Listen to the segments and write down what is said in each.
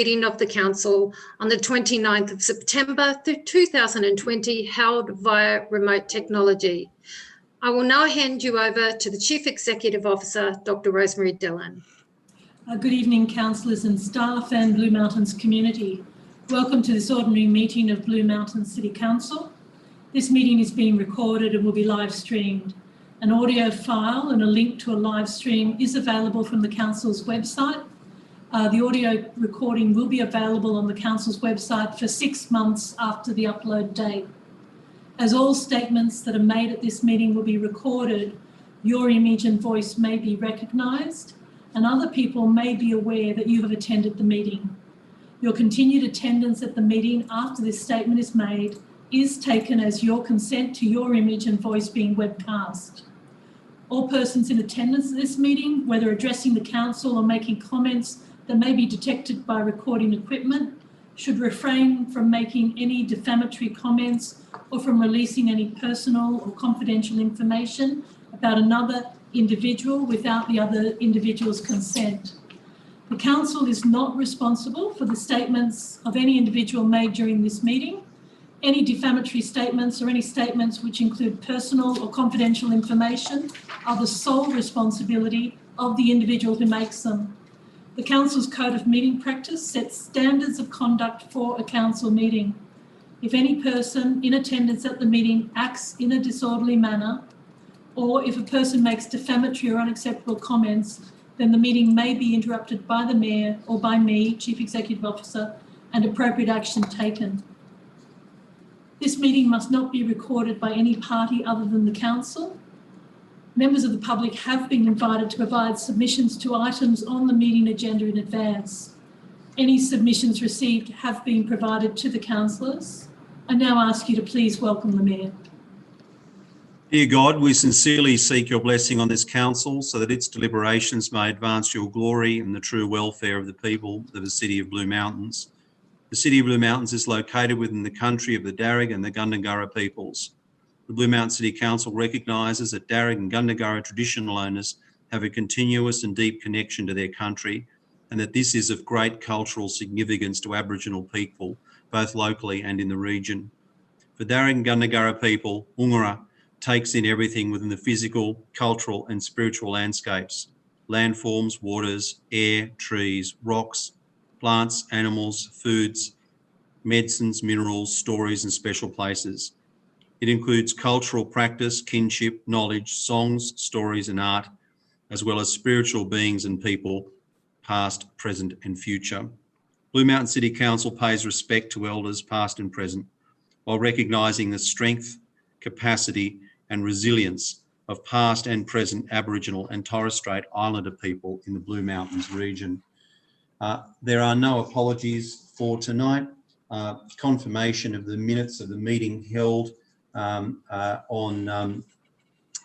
meeting of the Council on the 29th of September 2020, held via remote technology. I will now hand you over to the Chief Executive Officer, Dr. Rosemary Dillon. Good evening, councillors and staff and Blue Mountains community. Welcome to this ordinary meeting of Blue Mountains City Council. This meeting is being recorded and will be live streamed. An audio file and a link to a live stream is available from the Council's website. The audio recording will be available on the Council's website for 6 months after the upload date. As all statements that are made at this meeting will be recorded, your image and voice may be recognised, and other people may be aware that you have attended the meeting. Your continued attendance at the meeting after this statement is made is taken as your consent to your image and voice being webcast. All persons in attendance at this meeting, whether addressing the Council or making comments that may be detected by recording equipment, should refrain from making any defamatory comments or from releasing any personal or confidential information about another individual without the other individual's consent. The Council is not responsible for the statements of any individual made during this meeting. Any defamatory statements or any statements which include personal or confidential information are the sole responsibility of the individual who makes them. The Council's Code of Meeting Practice sets standards of conduct for a Council meeting. If any person in attendance at the meeting acts in a disorderly manner, or if a person makes defamatory or unacceptable comments, then the meeting may be interrupted by the Mayor or by me, Chief Executive Officer, and appropriate action taken. This meeting must not be recorded by any party other than the Council. Members of the public have been invited to provide submissions to items on the meeting agenda in advance. Any submissions received have been provided to the councillors. I now ask you to please welcome the Mayor. Dear God, we sincerely seek your blessing on this council so that its deliberations may advance your glory and the true welfare of the people of the City of Blue Mountains. The City of Blue Mountains is located within the country of the Darug and the Gundungurra peoples. The Blue Mountains City Council recognises that Darug and Gundungurra traditional owners have a continuous and deep connection to their country, and that this is of great cultural significance to Aboriginal people, both locally and in the region. For Darug and Gundungurra people, Ungara takes in everything within the physical, cultural and spiritual landscapes: landforms, waters, air, trees, rocks, plants, animals, foods, medicines, minerals, stories and special places. It includes cultural practice, kinship, knowledge, songs, stories and art, as well as spiritual beings and people, past, present and future. Blue Mountain City Council pays respect to elders past and present, while recognising the strength, capacity and resilience of past and present Aboriginal and Torres Strait Islander people in the Blue Mountains region. There are no apologies for tonight. Confirmation of the minutes of the meeting held on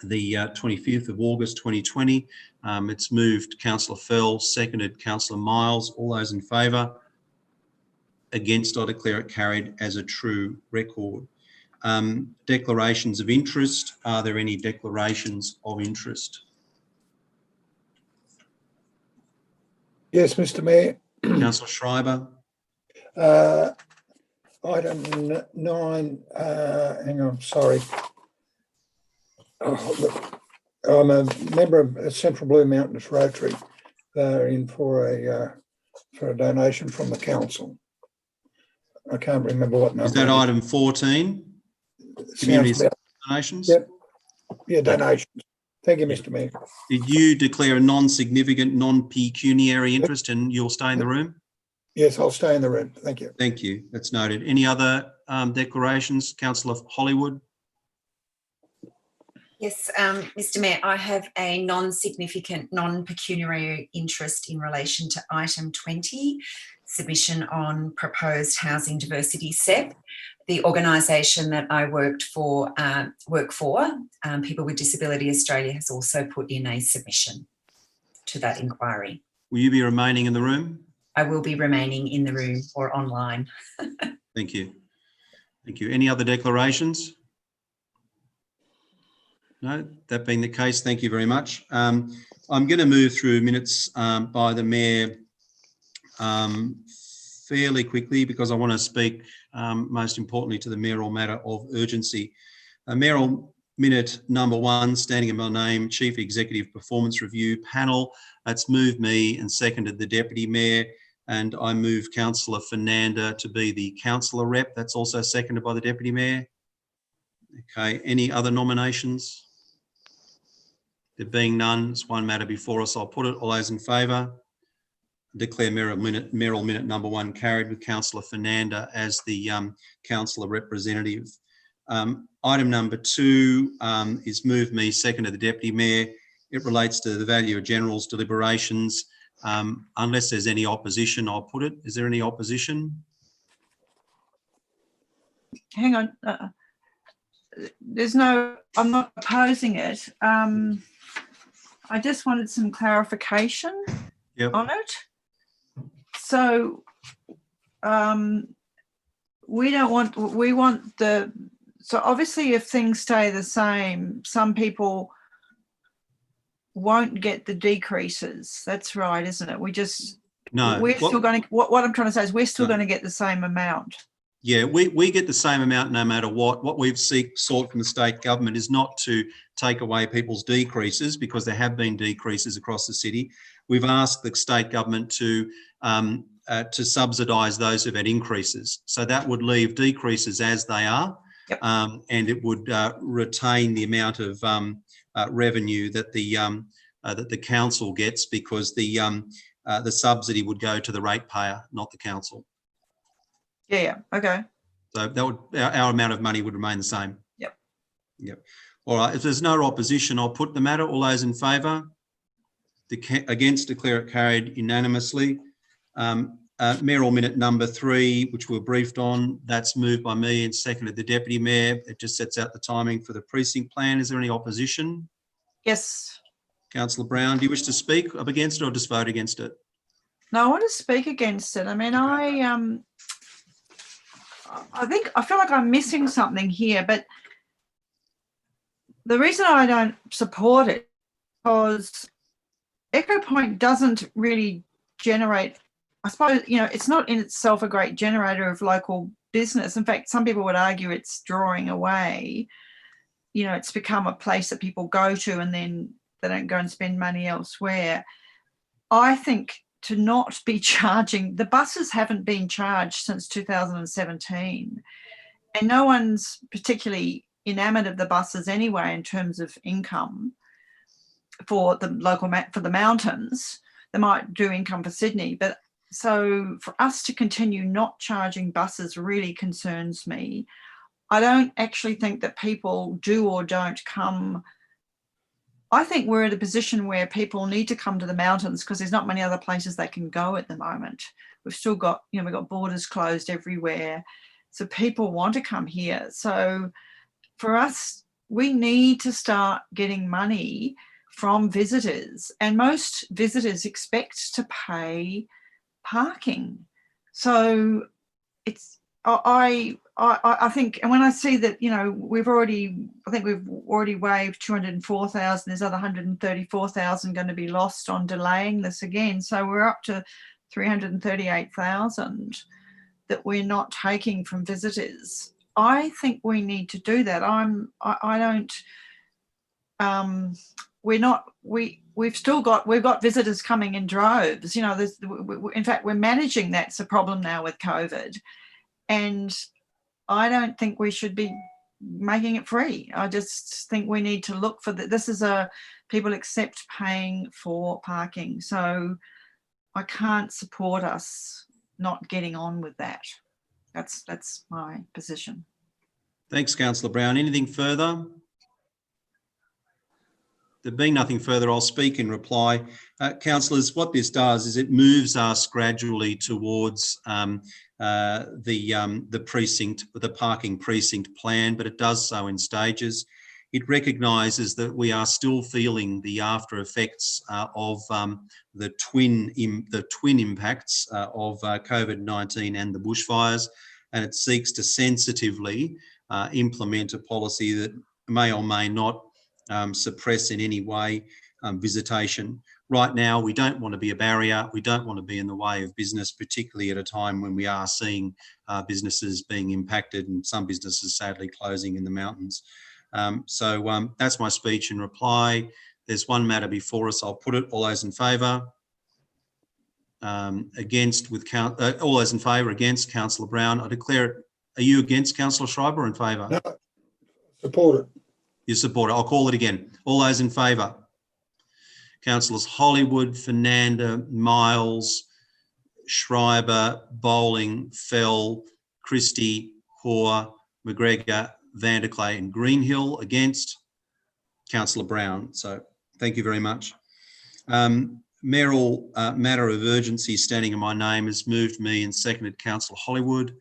the 25th of August 2020. It's moved Councillor Fell, seconded Councillor Miles. All those in favour? Against, I declare it carried as a true record. Declarations of interest. Are there any declarations of interest? Yes, Mr. Mayor. Councillor Schreiber. Item 9, hang on, sorry. Oh, look, I'm a member of Central Blue Mountains Rotary. They're in for a donation from the council. I can't remember what number. Is that item 14? Community donations? Yep. Yeah, donations. Thank you, Mr. Mayor. Did you declare a non-significant, non-pecuniary interest and you'll stay in the room? Yes, I'll stay in the room. Thank you. Thank you. That's noted. Any other declarations? Councillor Hollywood. Yes, Mr. Mayor, I have a non-significant, non-pecuniary interest in relation to item 20, submission on proposed housing diversity SEP. The organisation that I work for, People with Disability Australia, has also put in a submission to that inquiry. Will you be remaining in the room? I will be remaining in the room or online. Thank you. Thank you. Any other declarations? No, that being the case, thank you very much. I'm going to move through minutes by the Mayor fairly quickly because I want to speak most importantly to the mayoral matter of urgency. Mayoral minute number 1, standing in my name, Chief Executive Performance Review panel. That's moved me and seconded the Deputy Mayor, and I move Councillor Fernanda to be the councillor rep. That's also seconded by the Deputy Mayor. Okay, any other nominations? There being none, it's one matter before us. I'll put it. All those in favour? Declare mayoral minute number 1 carried with Councillor Fernanda as the councillor representative. Item number 2 is moved me, seconded the Deputy Mayor. It relates to the Valuer-General's deliberations. Unless there's any opposition, I'll put it. Is there any opposition? Hang on. There's no, I'm not opposing it. I just wanted some clarification on it. So we don't want, we want the, so obviously if things stay the same, some people won't get the decreases. That's right, isn't it? We just, No. we're still going to, what I'm trying to say is we're still going to get the same amount. Yeah, we get the same amount no matter what. What we've sought from the state government is not to take away people's decreases, because there have been decreases across the city. We've asked the state government to subsidise those who've had increases. So that would leave decreases as they are, and it would retain the amount of revenue that the council gets, because the subsidy would go to the ratepayer, not the council. Yeah, okay. So that would, our amount of money would remain the same. Yep. All right, if there's no opposition, I'll put the matter. All those in favour? Against, declare it carried unanimously. Mayoral minute number 3, which we're briefed on, that's moved by me and seconded the Deputy Mayor. It just sets out the timing for the precinct plan. Is there any opposition? Yes. Councillor Brown, do you wish to speak up against it or just vote against it? No, I want to speak against it. I mean, I feel like I'm missing something here, but the reason I don't support it because Echo Point doesn't really generate, I suppose, you know, it's not in itself a great generator of local business. In fact, some people would argue it's drawing away. You know, it's become a place that people go to and then they don't go and spend money elsewhere. I think to not be charging, the buses haven't been charged since 2017, and no one's particularly enamoured of the buses anyway in terms of income for the local, for the mountains. They might do income for Sydney, but so for us to continue not charging buses really concerns me. I don't actually think that people do or don't come. I think we're at a position where people need to come to the mountains because there's not many other places they can go at the moment. We've still got, you know, we've got borders closed everywhere. So people want to come here. So for us, we need to start getting money from visitors, and most visitors expect to pay parking. So it's, I think, and when I see that, you know, I think we've already waived 204,000, there's other 134,000 going to be lost on delaying this again. So we're up to 338,000 that we're not taking from visitors. I think we need to do that. We've got visitors coming in droves. You know, in fact, we're managing that's a problem now with COVID. And I don't think we should be making it free. I just think we need to look for this is people accept paying for parking. So I can't support us not getting on with that. That's my position. Thanks, Councillor Brown. Anything further? There being nothing further, I'll speak in reply. Councillors, what this does is it moves us gradually towards the precinct, the parking precinct plan, but it does so in stages. It recognises that we are still feeling the after effects of the twin impacts of COVID-19 and the bushfires, and it seeks to sensitively implement a policy that may or may not suppress in any way visitation. Right now, we don't want to be a barrier. We don't want to be in the way of business, particularly at a time when we are seeing businesses being impacted and some businesses sadly closing in the mountains. So that's my speech in reply. There's one matter before us. I'll put it. All those in favour? Against with all those in favour? Against? Councillor Brown. I declare it. Are you against, Councillor Schreiber, or in favour? No, support it. You support it. I'll call it again. All those in favour? Councillors Hollywood, Fernanda, Miles, Schreiber, Bowling, Fell, Christie, Hoare, McGregor, Vanderclay and Greenhill. Against? Councillor Brown. So thank you very much. Mayoral matter of urgency standing in my name has moved me and seconded Councillor Hollywood,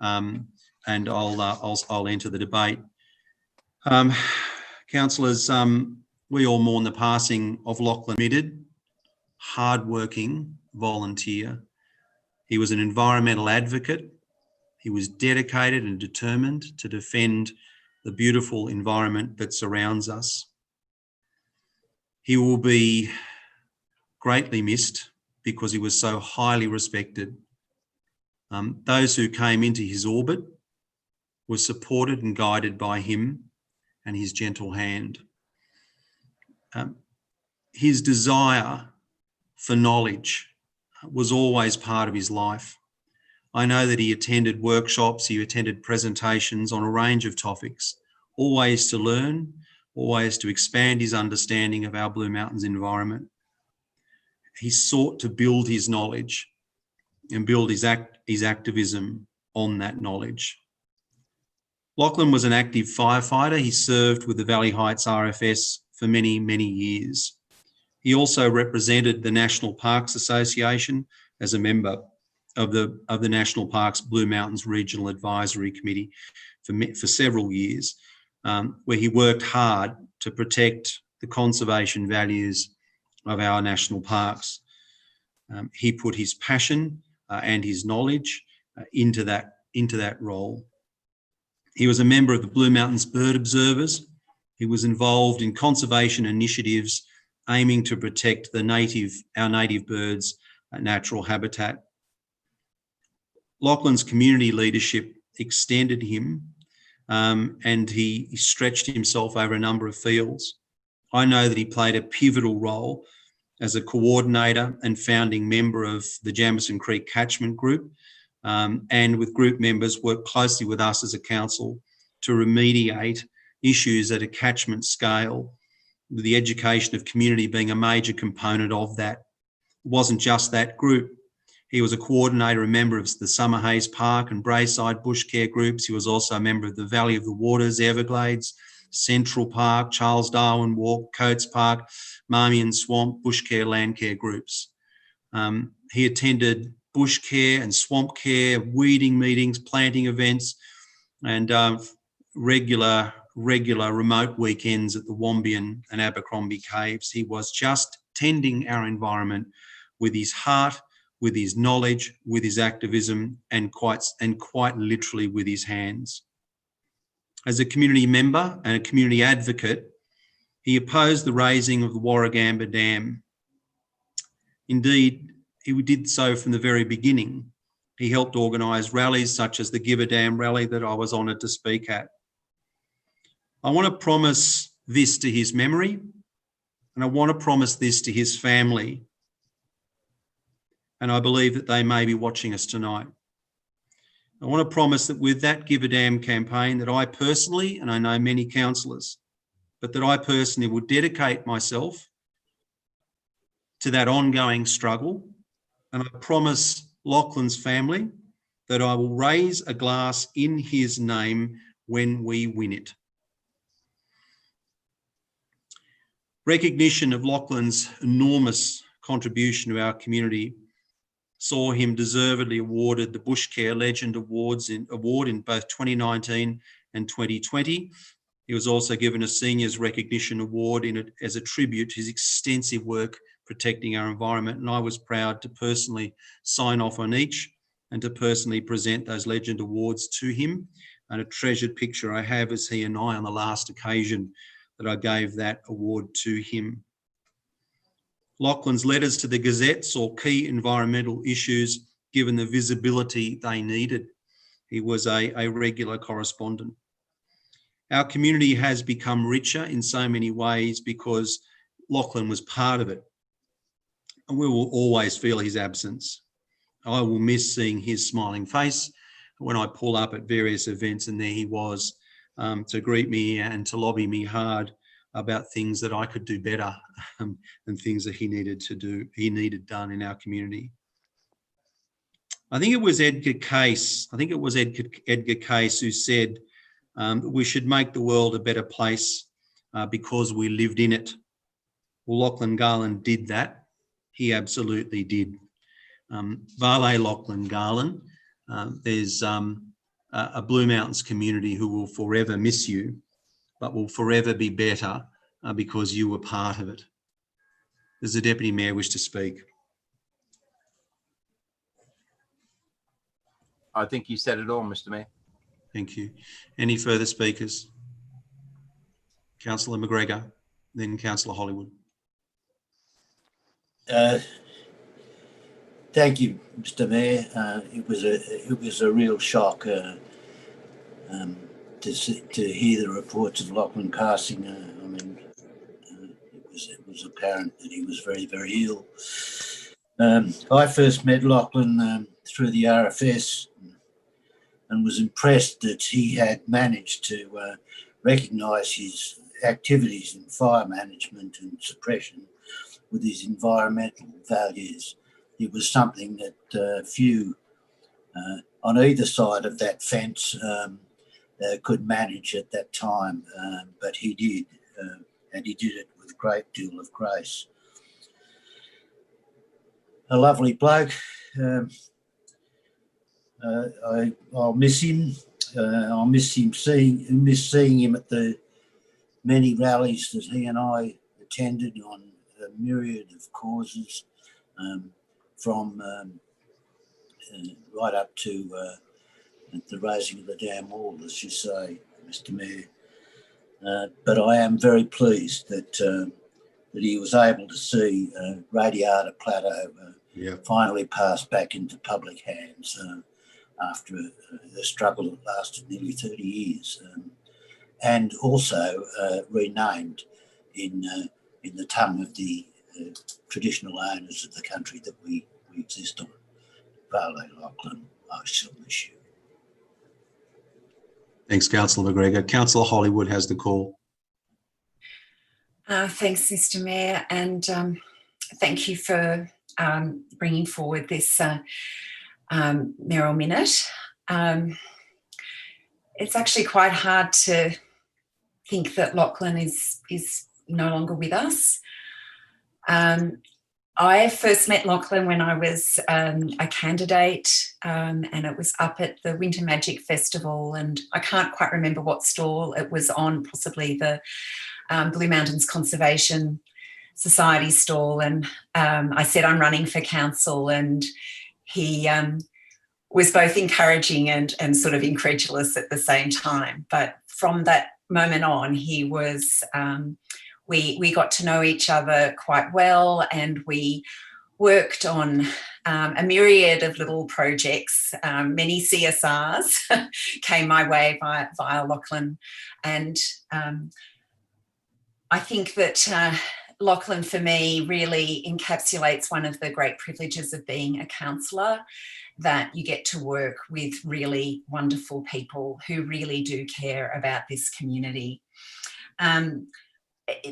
and I'll enter the debate. Councillors, we all mourn the passing of Lachlan Mitted, hard-working volunteer. He was an environmental advocate. He was dedicated and determined to defend the beautiful environment that surrounds us. He will be greatly missed because he was so highly respected. Those who came into his orbit were supported and guided by him and his gentle hand. His desire for knowledge was always part of his life. I know that he attended workshops, he attended presentations on a range of topics, always to learn, always to expand his understanding of our Blue Mountains environment. He sought to build his knowledge and build his activism on that knowledge. Lachlan was an active firefighter. He served with the Valley Heights RFS for many, many years. He also represented the National Parks Association as a member of the National Parks Blue Mountains Regional Advisory Committee for several years, where he worked hard to protect the conservation values of our national parks. He put his passion and his knowledge into that role. He was a member of the Blue Mountains Bird Observers. He was involved in conservation initiatives aiming to protect our native birds' natural habitat. Lachlan's community leadership extended him and he stretched himself over a number of fields. I know that he played a pivotal role as a coordinator and founding member of the Jamison Creek Catchment Group, and with group members worked closely with us as a council to remediate issues at a catchment scale, with the education of community being a major component of that. It wasn't just that group. He was a coordinator and member of the Summerhays Park and Brayside Bush Care groups. He was also a member of the Valley of the Waters, Everglades, Central Park, Charles Darwin Walk, Coates Park, Marmion Swamp, Bush Care, Land Care groups. He attended bush care and swamp care, weeding meetings, planting events, and regular remote weekends at the Wombian and Abercrombie Caves. He was just tending our environment with his heart, with his knowledge, with his activism, and quite literally with his hands. As a community member and a community advocate, he opposed the raising of the Warragamba Dam. Indeed, he did so from the very beginning. He helped organise rallies such as the Gibber Dam rally that I was honoured to speak at. I want to promise this to his memory, and I want to promise this to his family. And I believe that they may be watching us tonight. I want to promise that with that Gibber Dam campaign, that I personally, and I know many councillors, but that I personally will dedicate myself to that ongoing struggle. And I promise Lachlan's family that I will raise a glass in his name when we win it. Recognition of Lachlan's enormous contribution to our community saw him deservedly awarded the Bush Care Legend Award in both 2019 and 2020. He was also given a Seniors Recognition Award as a tribute to his extensive work protecting our environment, and I was proud to personally sign off on each and to personally present those Legend Awards to him. And a treasured picture I have is he and I on the last occasion that I gave that award to him. Lachlan's letters to the Gazette saw key environmental issues given the visibility they needed. He was a regular correspondent. Our community has become richer in so many ways because Lachlan was part of it. And we will always feel his absence. I will miss seeing his smiling face when I pull up at various events, and there he was to greet me and to lobby me hard about things that I could do better and things that he needed done in our community. I think it was Edgar Cayce who said that we should make the world a better place because we lived in it. Well, Lachlan Garland did that. He absolutely did. Vale Lachlan Garland, there's a Blue Mountains community who will forever miss you, but will forever be better because you were part of it. Does the Deputy Mayor wish to speak? I think you said it all, Mr. Mayor. Thank you. Any further speakers? Councillor McGregor, then Councillor Hollywood. Thank you, Mr. Mayor. It was a real shock to hear the reports of Lachlan passing. It was apparent that he was very, very ill. I first met Lachlan through the RFS and was impressed that he had managed to recognise his activities in fire management and suppression with his environmental values. It was something that few on either side of that fence could manage at that time, but he did, and he did it with a great deal of grace. A lovely bloke. I'll miss him. I'll miss seeing him at the many rallies that he and I attended on a myriad of causes, from right up to the raising of the dam wall, as you say, Mr. Mayor. But I am very pleased that he was able to see Radiata Plateau finally pass back into public hands after a struggle that lasted nearly 30 years, and also renamed in the tongue of the traditional owners of the country that we exist on. Vale Lachlan, I shall miss you. Thanks, Councillor McGregor. Councillor Hollywood has the call. Thanks, Mr. Mayor, and thank you for bringing forward this Mayoral Minute. It's actually quite hard to think that Lachlan is no longer with us. I first met Lachlan when I was a candidate, and it was up at the Winter Magic Festival, and I can't quite remember what stall it was on, possibly the Blue Mountains Conservation Society stall, and I said I'm running for council, and he was both encouraging and sort of incredulous at the same time. But from that moment on, he was we got to know each other quite well, and we worked on a myriad of little projects. Many CSRs came my way via Lachlan, and I think that Lachlan for me really encapsulates one of the great privileges of being a councillor, that you get to work with really wonderful people who really do care about this community.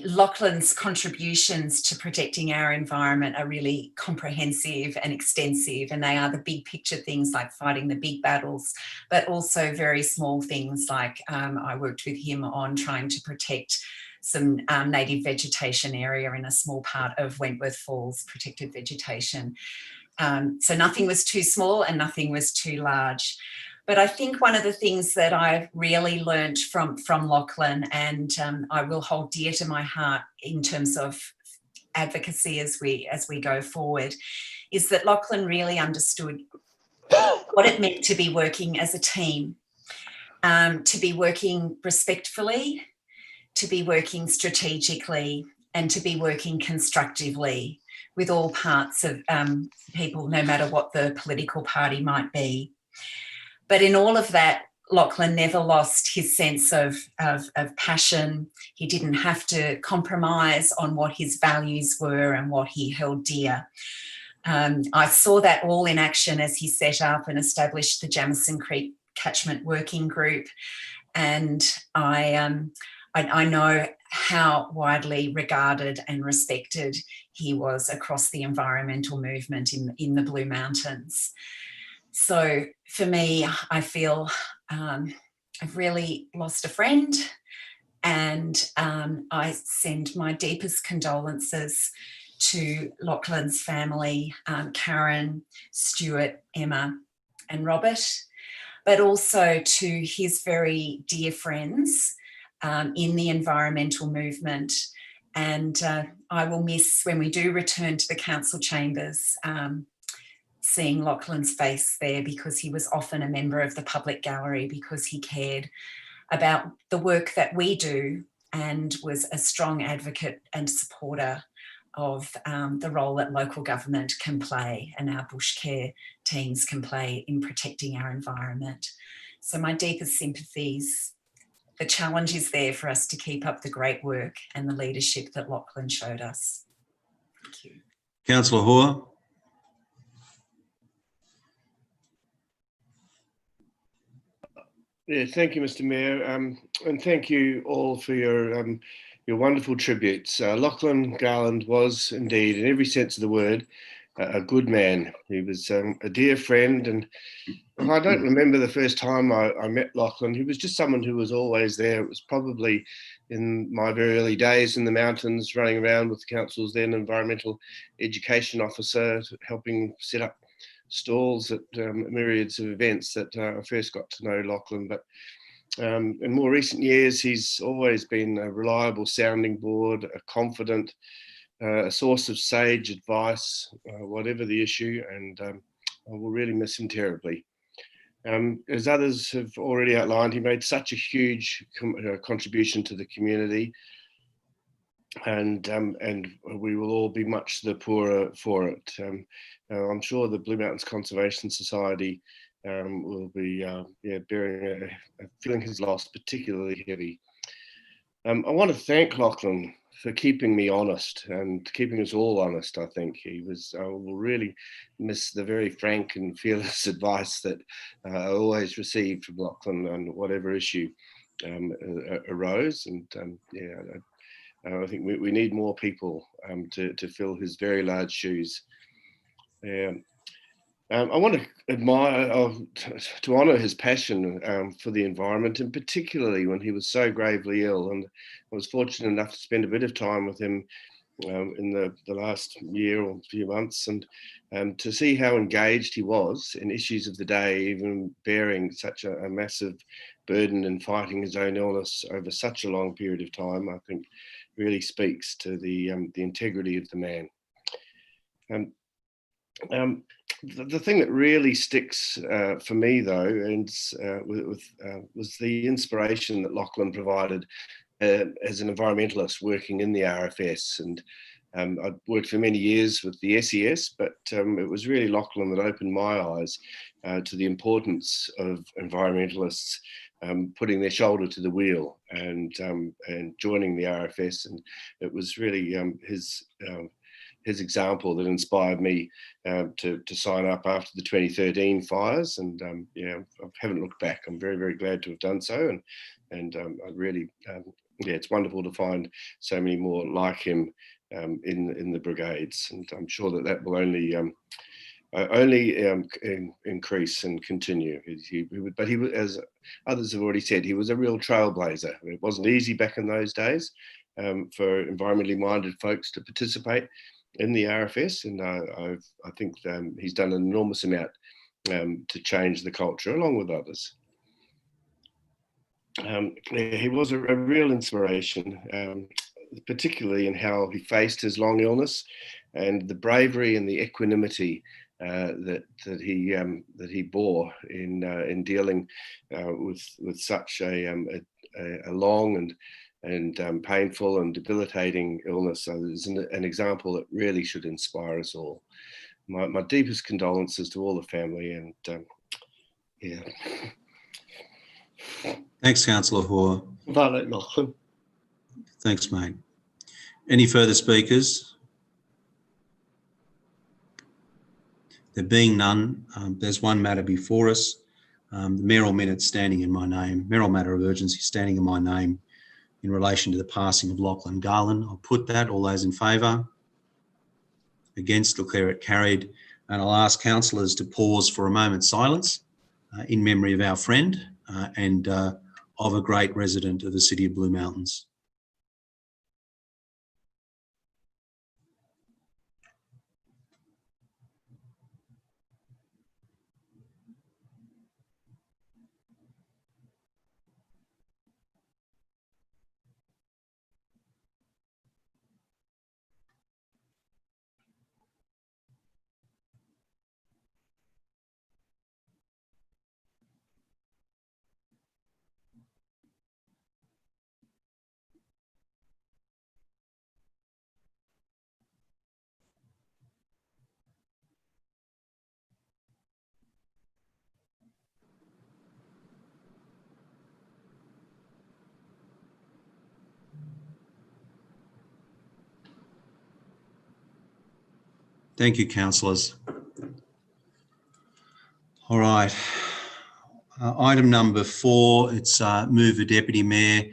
Lachlan's contributions to protecting our environment are really comprehensive and extensive, and they are the big picture things like fighting the big battles, but also very small things like I worked with him on trying to protect some native vegetation area in a small part of Wentworth Falls protected vegetation. So nothing was too small and nothing was too large. But I think one of the things that I've really learnt from Lachlan, and I will hold dear to my heart in terms of advocacy as we go forward, is that Lachlan really understood what it meant to be working as a team, to be working respectfully, to be working strategically, and to be working constructively. with all parts of people, no matter what the political party might be. But in all of that, Lachlan never lost his sense of passion. He didn't have to compromise on what his values were and what he held dear. I saw that all in action as he set up and established the Jamison Creek Catchment Working Group. And I know how widely regarded and respected he was across the environmental movement in the Blue Mountains. So for me, I feel I've really lost a friend, and I send my deepest condolences to Lachlan's family, Karen, Stuart, Emma and Robert, but also to his very dear friends in the environmental movement. And I will miss, when we do return to the council chambers, seeing Lachlan's face there, because he was often a member of the public gallery because he cared about the work that we do and was a strong advocate and supporter of the role that local government can play and our bush care teams can play in protecting our environment. So my deepest sympathies. The challenge is there for us to keep up the great work and the leadership that Lachlan showed us. Thank you. Councillor Hoare. Yeah, thank you, Mr. Mayor, and thank you all for your wonderful tributes. Lachlan Garland was indeed, in every sense of the word, a good man. He was a dear friend, and I don't remember the first time I met Lachlan. He was just someone who was always there. It was probably in my very early days in the mountains, running around with the council's then environmental education officer, helping set up stalls at myriads of events that I first got to know Lachlan. But in more recent years, he's always been a reliable sounding board, a confident, a source of sage advice, whatever the issue, and I will really miss him terribly. As others have already outlined, he made such a huge contribution to the community, and we will all be much the poorer for it. I'm sure the Blue Mountains Conservation Society will be feeling his loss particularly heavy. I want to thank Lachlan for keeping me honest and keeping us all honest. I think I will really miss the very frank and fearless advice that I always received from Lachlan on whatever issue arose. And I think we need more people to fill his very large shoes. I want to honour his passion for the environment, and particularly when he was so gravely ill. And I was fortunate enough to spend a bit of time with him in the last year or few months, and to see how engaged he was in issues of the day, even bearing such a massive burden and fighting his own illness over such a long period of time, I think really speaks to the integrity of the man. The thing that really sticks for me, though, and was the inspiration that Lachlan provided as an environmentalist working in the RFS. And I'd worked for many years with the SES, but it was really Lachlan that opened my eyes to the importance of environmentalists putting their shoulder to the wheel and joining the RFS. And it was really his example that inspired me to sign up after the 2013 fires. And I haven't looked back. I'm very, very glad to have done so. And I really, it's wonderful to find so many more like him in the brigades. And I'm sure that will only increase and continue. But he was, as others have already said, he was a real trailblazer. It wasn't easy back in those days for environmentally minded folks to participate in the RFS, and I think he's done an enormous amount to change the culture along with others. He was a real inspiration, particularly in how he faced his long illness and the bravery and the equanimity that he bore in dealing with such a long and painful and debilitating illness. So there's an example that really should inspire us all. My deepest condolences to all the family, and yeah. Thanks, Councillor Hoare. Vale, Lachlan. Thanks, mate. Any further speakers? There being none, there's one matter before us. The mayoral minutes standing in my name, mayoral matter of urgency standing in my name in relation to the passing of Lachlan Garland. I'll put that. All those in favour? Against? Declare it carried. And I'll ask councillors to pause for a moment's silence in memory of our friend and of a great resident of the City of Blue Mountains. Thank you, councillors. All right. Item number 4, it's move the Deputy Mayor,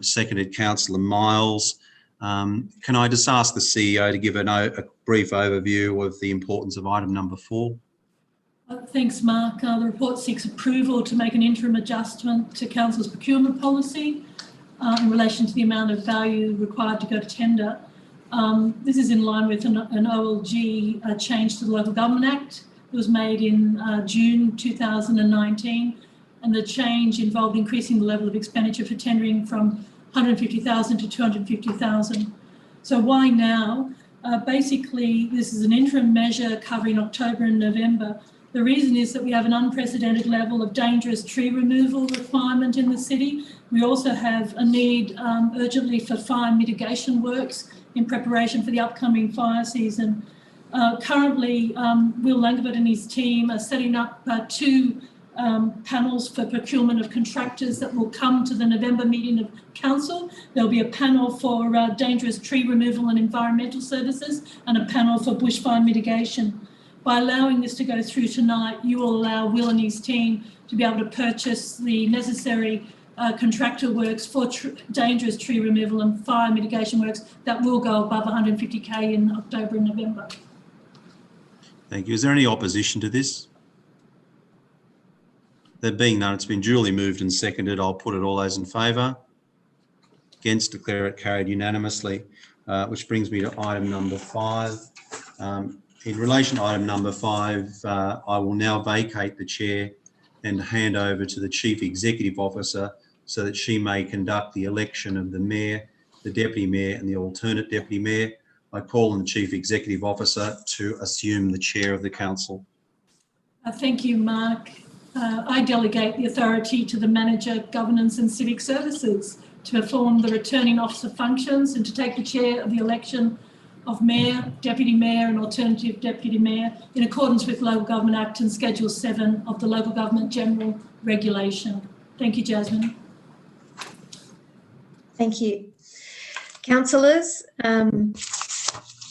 seconded Councillor Miles. Can I just ask the CEO to give a brief overview of the importance of item number 4? Thanks, Mark. The report seeks approval to make an interim adjustment to Council's procurement policy in relation to the amount of value required to go to tender. This is in line with an OLG change to the Local Government Act that was made in June 2019, and the change involved increasing the level of expenditure for tendering from 150,000 to 250,000. So why now? Basically, this is an interim measure covering October and November. The reason is that we have an unprecedented level of dangerous tree removal requirement in the city. We also have a need urgently for fire mitigation works in preparation for the upcoming fire season. Currently, Will Langevin and his team are setting up 2 panels for procurement of contractors that will come to the November meeting of council. There'll be a panel for dangerous tree removal and environmental services and a panel for bushfire mitigation. By allowing this to go through tonight, you will allow Will and his team to be able to purchase the necessary contractor works for dangerous tree removal and fire mitigation works that will go above 150k in October and November. Thank you. Is there any opposition to this? There being none, it's been duly moved and seconded. I'll put it. All those in favour? Against? Declare it carried unanimously, which brings me to item number 5. In relation to item number 5, I will now vacate the chair and hand over to the Chief Executive Officer so that she may conduct the election of the Mayor, the Deputy Mayor and the alternate Deputy Mayor. I call on the Chief Executive Officer to assume the chair of the Council. Thank you, Mark. I delegate the authority to the Manager, Governance and Civic Services to perform the returning officer functions and to take the chair of the election of Mayor, Deputy Mayor and alternative Deputy Mayor in accordance with Local Government Act and Schedule 7 of the Local Government General Regulation. Thank you, Jasmine. Thank you. Councillors,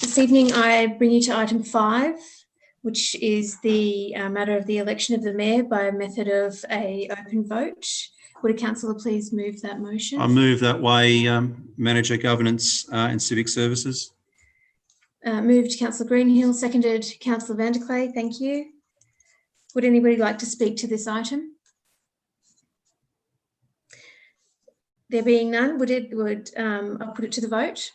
this evening I bring you to item 5, which is the matter of the election of the Mayor by a method of an open vote. Would a councillor please move that motion? I move that way, Manager, Governance and Civic Services. Moved Councillor Greenhill, seconded Councillor van der Klee. Thank you. Would anybody like to speak to this item? There being none, I'll put it to the vote.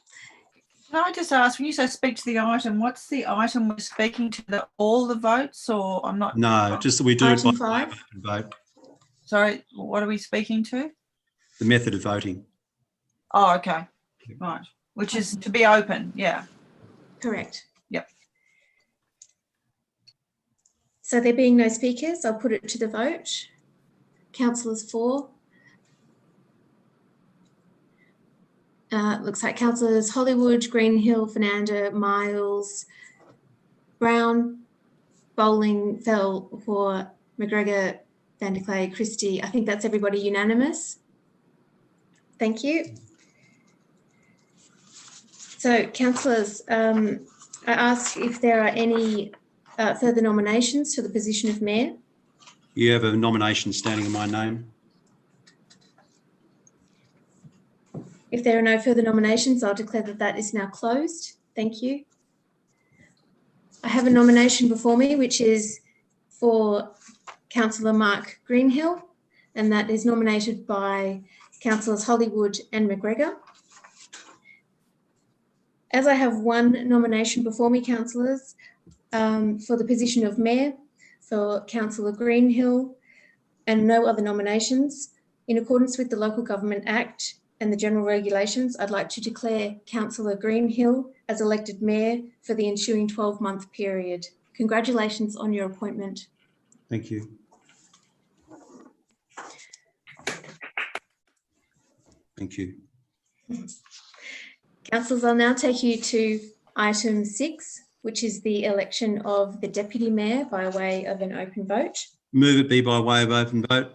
Can I just ask, when you say speak to the item, what's the item we're speaking to? All the votes, or I'm not? No, just that we do it by Item 5. open vote. Sorry, what are we speaking to? The method of voting. Oh, okay. Right. Which is to be open, yeah. Correct. Yep. So there being no speakers, I'll put it to the vote. Councillors for? Looks like councillors Hollywood, Greenhill, Fernanda, Miles, Brown, Bowling, Fell, Hoare, McGregor, Vanderclay, Christie. I think that's everybody unanimous. Thank you. So, councillors, I ask if there are any further nominations for the position of Mayor. You have a nomination standing in my name. If there are no further nominations, I'll declare that that is now closed. Thank you. I have a nomination before me, which is for Councillor Mark Greenhill, and that is nominated by Councillors Hollywood and McGregor. As I have one nomination before me, councillors, for the position of Mayor for Councillor Greenhill, and no other nominations, in accordance with the Local Government Act and the general regulations, I'd like to declare Councillor Greenhill as elected Mayor for the ensuing 12-month period. Congratulations on your appointment. Thank you. Thank you. Councillors, I'll now take you to item 6, which is the election of the Deputy Mayor by way of an open vote. Move it be by way of open vote.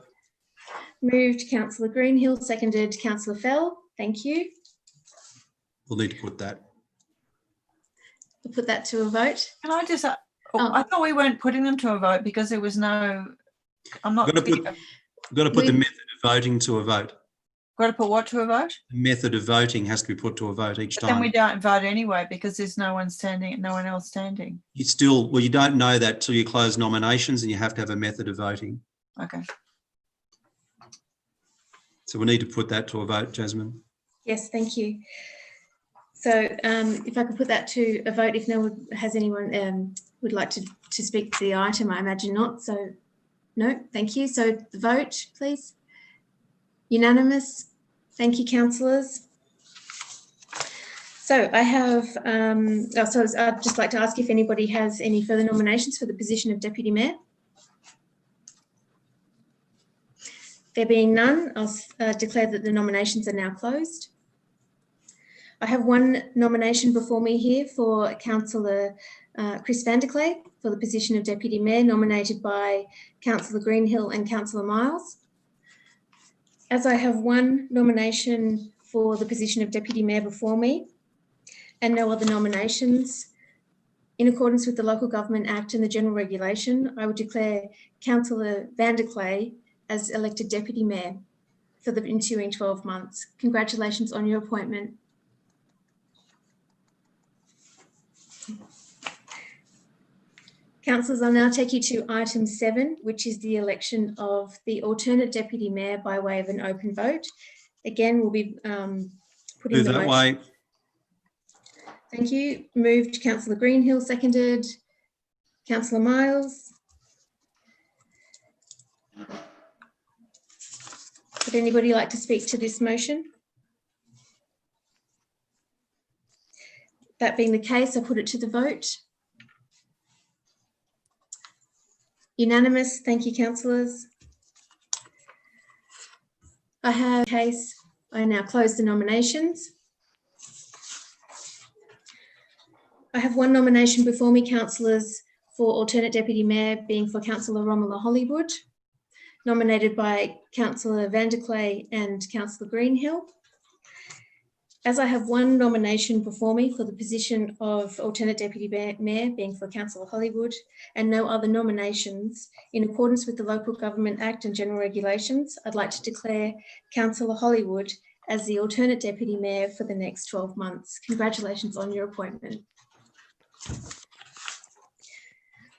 Moved Councillor Greenhill, seconded Councillor Fell. Thank you. We'll need to put that. We'll put that to a vote. Can I just, I thought we weren't putting them to a vote because there was no, I'm not. We've got to put the method of voting to a vote. Got to put what to a vote? The method of voting has to be put to a vote each But then time. we don't vote anyway because there's no one standing, no one else standing. You still, well, you don't know that till you close nominations, and you have to have a method of voting. Okay. So we need to put that to a vote, Jasmine. Yes, thank you. So if I could put that to a vote, if no one has anyone would like to speak to the item, I imagine not. So no, thank you. So the vote, please. Unanimous. Thank you, councillors. So I have, so I'd just like to ask if anybody has any further nominations for the position of Deputy Mayor. There being none, I'll declare that the nominations are now closed. I have one nomination before me here for Councillor Chris Vanderclay for the position of Deputy Mayor, nominated by Councillor Greenhill and Councillor Miles. As I have one nomination for the position of Deputy Mayor before me and no other nominations, in accordance with the Local Government Act and the general regulation, I would declare Councillor Vanderclay as elected Deputy Mayor for the ensuing 12 months. Congratulations on your appointment. Councillors, I'll now take you to item 7, which is the election of the alternate Deputy Mayor by way of an open vote. Again, we'll be putting Move the that motion. way. Thank you. Moved Councillor Greenhill, seconded Councillor Miles. Would anybody like to speak to this motion? That being the case, I put it to the vote. Unanimous. Thank you, councillors. I have a case. I now close the nominations. I have one nomination before me, councillors, for alternate Deputy Mayor, being for Councillor Romola Hollywood, nominated by Councillor Vanderclay and Councillor Greenhill. As I have one nomination before me for the position of alternate Deputy Mayor, being for Councillor Hollywood, and no other nominations, in accordance with the Local Government Act and general regulations, I'd like to declare Councillor Hollywood as the alternate Deputy Mayor for the next 12 months. Congratulations on your appointment.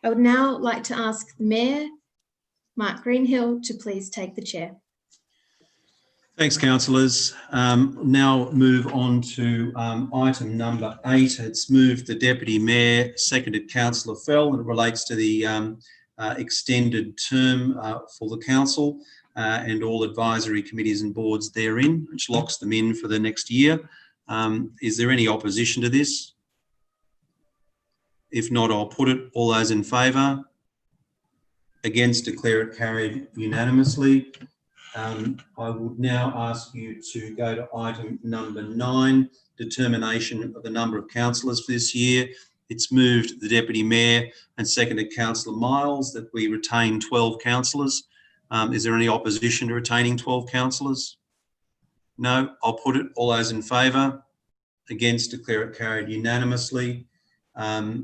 I would now like to ask the Mayor, Mark Greenhill, to please take the chair. Thanks, councillors. Now move on to item number 8. It's moved the Deputy Mayor, seconded Councillor Fell, and it relates to the extended term for the council and all advisory committees and boards therein, which locks them in for the next year. Is there any opposition to this? If not, I'll put it. All those in favour? Against, declare it carried unanimously. I would now ask you to go to item number 9, determination of the number of councillors for this year. It's moved the Deputy Mayor and seconded Councillor Miles that we retain 12 councillors. Is there any opposition to retaining 12 councillors? No, I'll put it. All those in favour? Against, declare it carried unanimously. I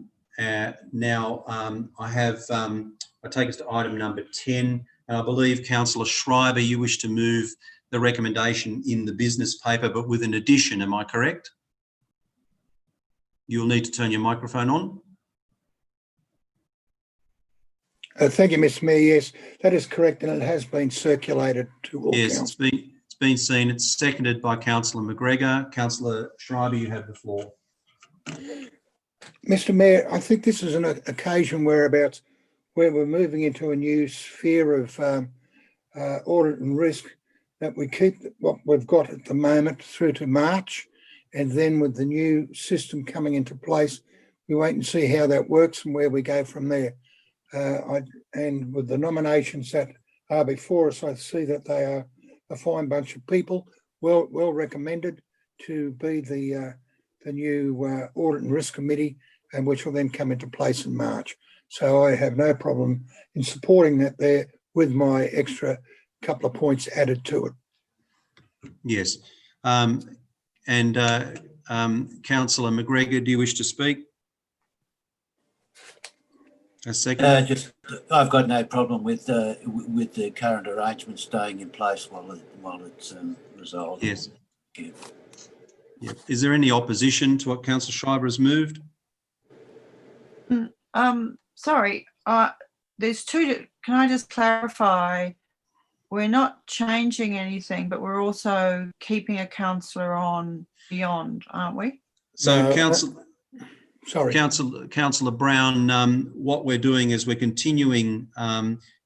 take us to item number 10, and I believe Councillor Schreiber, you wish to move the recommendation in the business paper, but with an addition, am I correct? You'll need to turn your microphone on. Thank you, Mr. Mayor. Yes, that is correct, and it has been circulated to all Yes, council. it's been seen. It's seconded by Councillor McGregor. Councillor Schreiber, you have the floor. Mr. Mayor, I think this is an occasion where we're moving into a new sphere of audit and risk, that we keep what we've got at the moment through to March, and then with the new system coming into place, we wait and see how that works and where we go from there. And with the nominations that are before us, I see that they are a fine bunch of people, well recommended to be the new Audit and Risk Committee, and which will then come into place in March. So I have no problem in supporting that there with my extra couple of points added to it. Yes. Councillor McGregor, do you wish to speak? A second. I've got no problem with the current arrangements staying in place while it's resolved. Yes. Yeah. Yeah. Is there any opposition to what Councillor Schreiber has moved? Sorry, there's two. Can I just clarify? We're not changing anything, but we're also keeping a councillor on beyond, aren't we? So, Sorry, Councillor Brown, what we're doing is we're continuing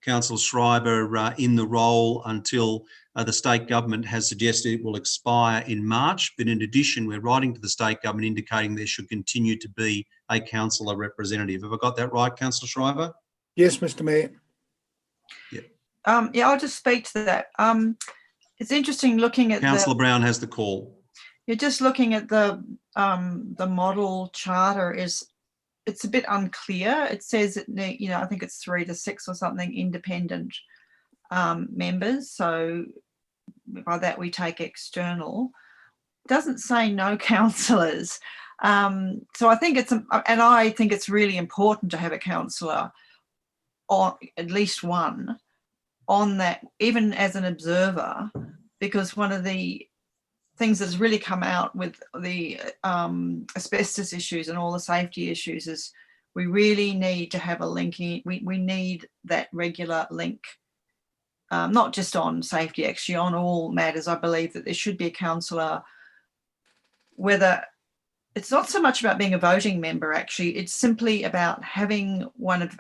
Councillor Schreiber in the role until the state government has suggested it will expire in March. But in addition, we're writing to the state government indicating there should continue to be a councillor representative. Have I got that right, Councillor Schreiber? yes, Mr. Mayor. Yeah, I'll just speak to that. It's interesting looking at Councillor Brown has the call. You're just looking at the model charter. It's a bit unclear. It says that, you know, I think it's 3 to 6 or something independent members. So by that we take external. It doesn't say no councillors. So I think it's really important to have a councillor, or at least one, on that, even as an observer, because one of the things that has really come out with the asbestos issues and all the safety issues is we really need to have a linking. We need that regular link, not just on safety, actually on all matters. I believe that there should be a councillor, whether it's not so much about being a voting member, actually, it's simply about having one of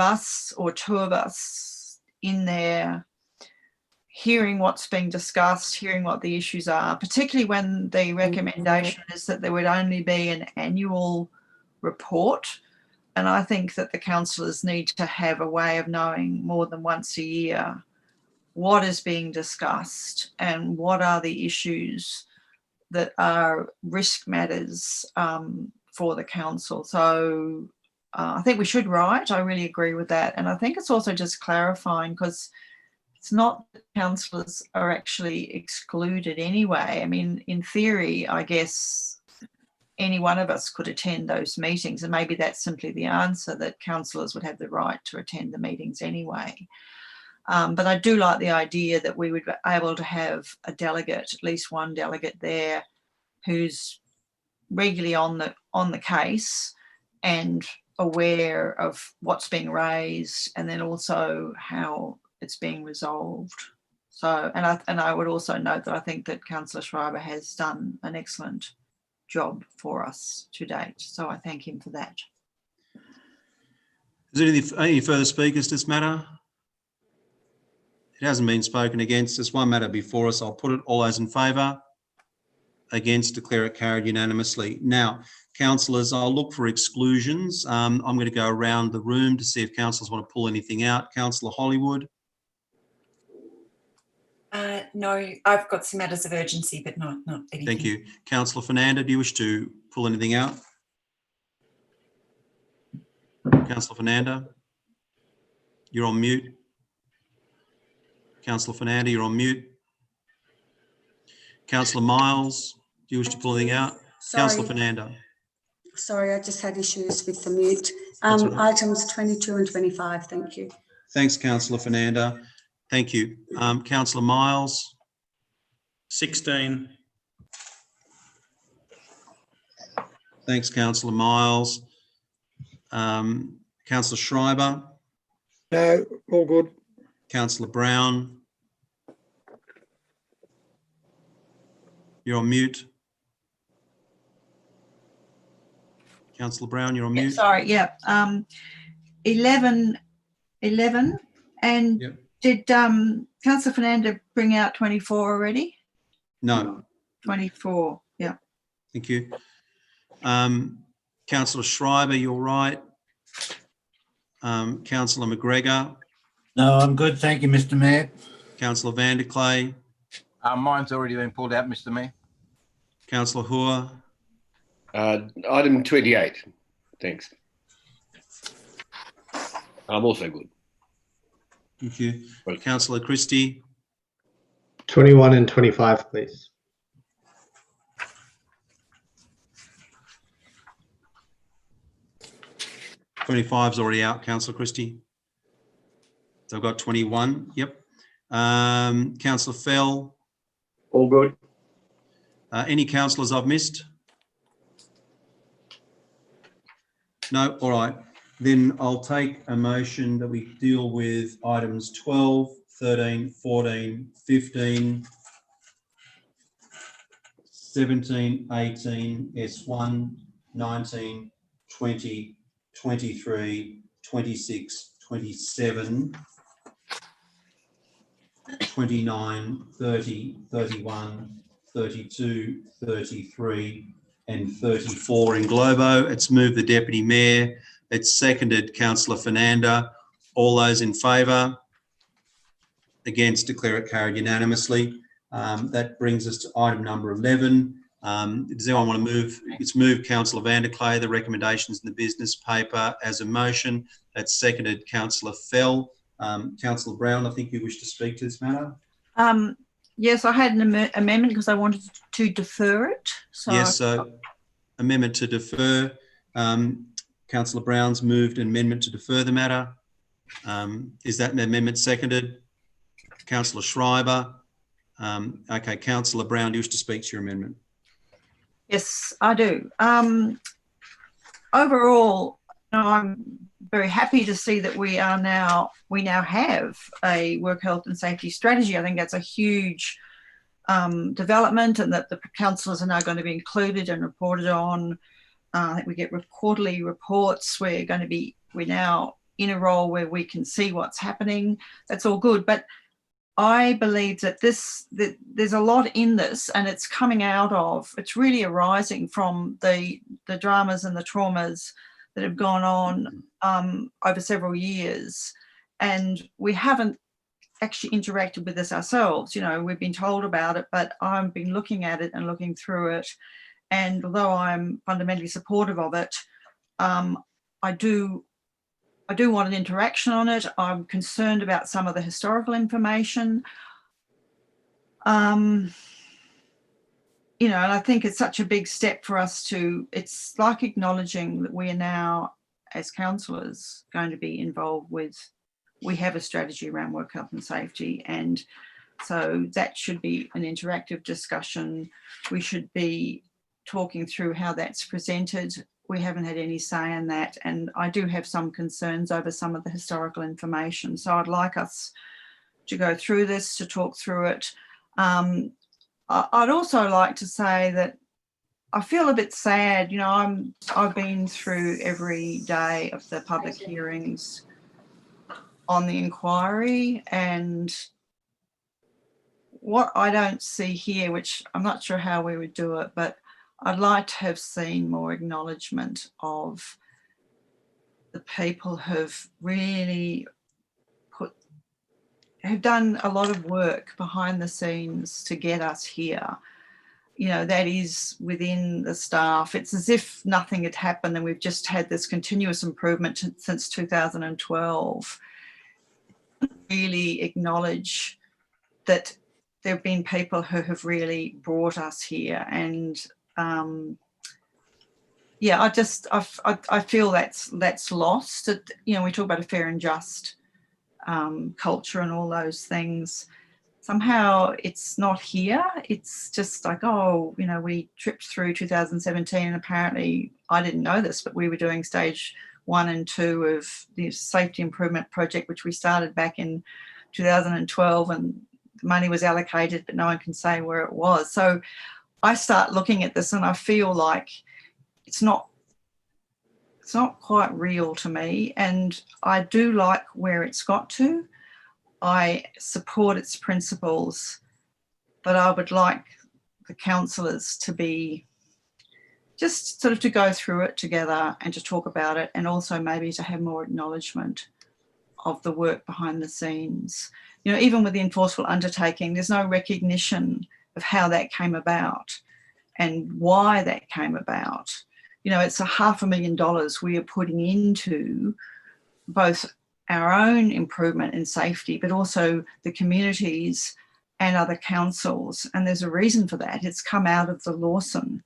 us or 2 of us in there, hearing what's being discussed, hearing what the issues are, particularly when the recommendation is that there would only be an annual report. And I think that the councillors need to have a way of knowing more than once a year what is being discussed and what are the issues that are risk matters for the council. So I think we should write. I really agree with that. And I think it's also just clarifying, because it's not that councillors are actually excluded anyway. I mean, in theory, I guess any one of us could attend those meetings, and maybe that's simply the answer, that councillors would have the right to attend the meetings anyway. But I do like the idea that we would be able to have a delegate, at least one delegate there, who's regularly on the case and aware of what's being raised, and then also how it's being resolved. So, and I would also note that I think that Councillor Schreiber has done an excellent job for us to date. So I thank him for that. Is there any further speakers to this matter? It hasn't been spoken against. There's one matter before us. I'll put it. All those in favour? Against, declare it carried unanimously. Now, councillors, I'll look for exclusions. I'm going to go around the room to see if councillors want to pull anything out. Councillor Hollywood. No, I've got some matters of urgency, but not anything. Thank you. Councillor Fernanda, do you wish to pull anything out? Councillor Fernanda, you're on mute. Councillor Fernanda, you're on mute. Councillor Miles, do you wish to pull anything out? Councillor Fernanda. Sorry, I just had issues with the mute. That's all right. Items 22 and 25, thank you. Thanks, Councillor Fernanda. Thank you. Councillor Miles. 16. Thanks, Councillor Miles. Councillor Schreiber. No, all good. Councillor Brown. You're on mute. Councillor Brown, you're on mute. Sorry, yeah. 11, and Yep. did Councillor Fernanda bring out 24 already? No, 24, yeah. thank you. Councillor Schreiber, you're right. Councillor McGregor. No, I'm good. Thank you, Mr. Mayor. Councillor Vanderklay. Mine's already been pulled out, Mr. Mayor. Councillor Hoare. Item 28. Thanks. I'm also good. Thank you. Councillor Christie. 21 and 25, please. '25's already out, Councillor Christie. So I've got 21. Yep. Councillor Fell. All good. Any councillors I've missed? No. All right. Then I'll take a motion that we deal with items 12, 13, 14, 15, 17, 18, S1, 19, 20, 23, 26, 27, 29, 30, 31, 32, 33 and 34 in globo. It's moved the Deputy Mayor. It's seconded Councillor Fernanda. All those in favour? Against, declare it carried unanimously. That brings us to item number 11. Does anyone want to move? It's moved Councillor Vanderklay, the recommendations in the business paper as a motion. That's seconded Councillor Fell. Councillor Brown, I think you wish to speak to this matter. Yes, I had an amendment because I wanted to defer it. So Yes, so amendment to defer. Councillor Brown's moved an amendment to defer the matter. Is that an amendment seconded? Councillor Schreiber. Okay, Councillor Brown, do you wish to speak to your amendment? yes, I do. Overall, I'm very happy to see that we now have a work health and safety strategy. I think that's a huge development, and that the councillors are now going to be included and reported on. I think we get quarterly reports. We're now in a role where we can see what's happening. That's all good, but I believe that there's a lot in this, and it's coming out of, it's really arising from the dramas and the traumas that have gone on over several years. And we haven't actually interacted with this ourselves. You know, we've been told about it, but I've been looking at it and looking through it. And although I'm fundamentally supportive of it, I do want an interaction on it. I'm concerned about some of the historical information. You know, and I think it's such a big step for us to, it's like acknowledging that we are now, as councillors, going to be involved with, we have a strategy around work health and safety. And so that should be an interactive discussion. We should be talking through how that's presented. We haven't had any say in that. And I do have some concerns over some of the historical information. So I'd like us to go through this, to talk through it. I'd also like to say that I feel a bit sad. You know, I've been through every day of the public hearings on the inquiry, and what I don't see here, which I'm not sure how we would do it, but I'd like to have seen more acknowledgement of the people who've really put have done a lot of work behind the scenes to get us here. You know, that is within the staff. It's as if nothing had happened and we've just had this continuous improvement since 2012. Really acknowledge that there have been people who have really brought us here, and yeah, I feel that's lost. You know, we talk about a fair and just culture and all those things. Somehow it's not here. It's just like, oh, you know, we tripped through 2017 and apparently, I didn't know this, but we were doing stage 1 and 2 of the safety improvement project, which we started back in 2012, and the money was allocated, but no one can say where it was. So I start looking at this and I feel like it's not quite real to me. And I do like where it's got to. I support its principles, but I would like the councillors to be just sort of to go through it together and to talk about it, and also maybe to have more acknowledgement of the work behind the scenes. You know, even with the enforceable undertaking, there's no recognition of how that came about and why that came about. You know, it's $500,000 we are putting into both our own improvement in safety, but also the communities and other councils. And there's a reason for that. It's come out of the Lawson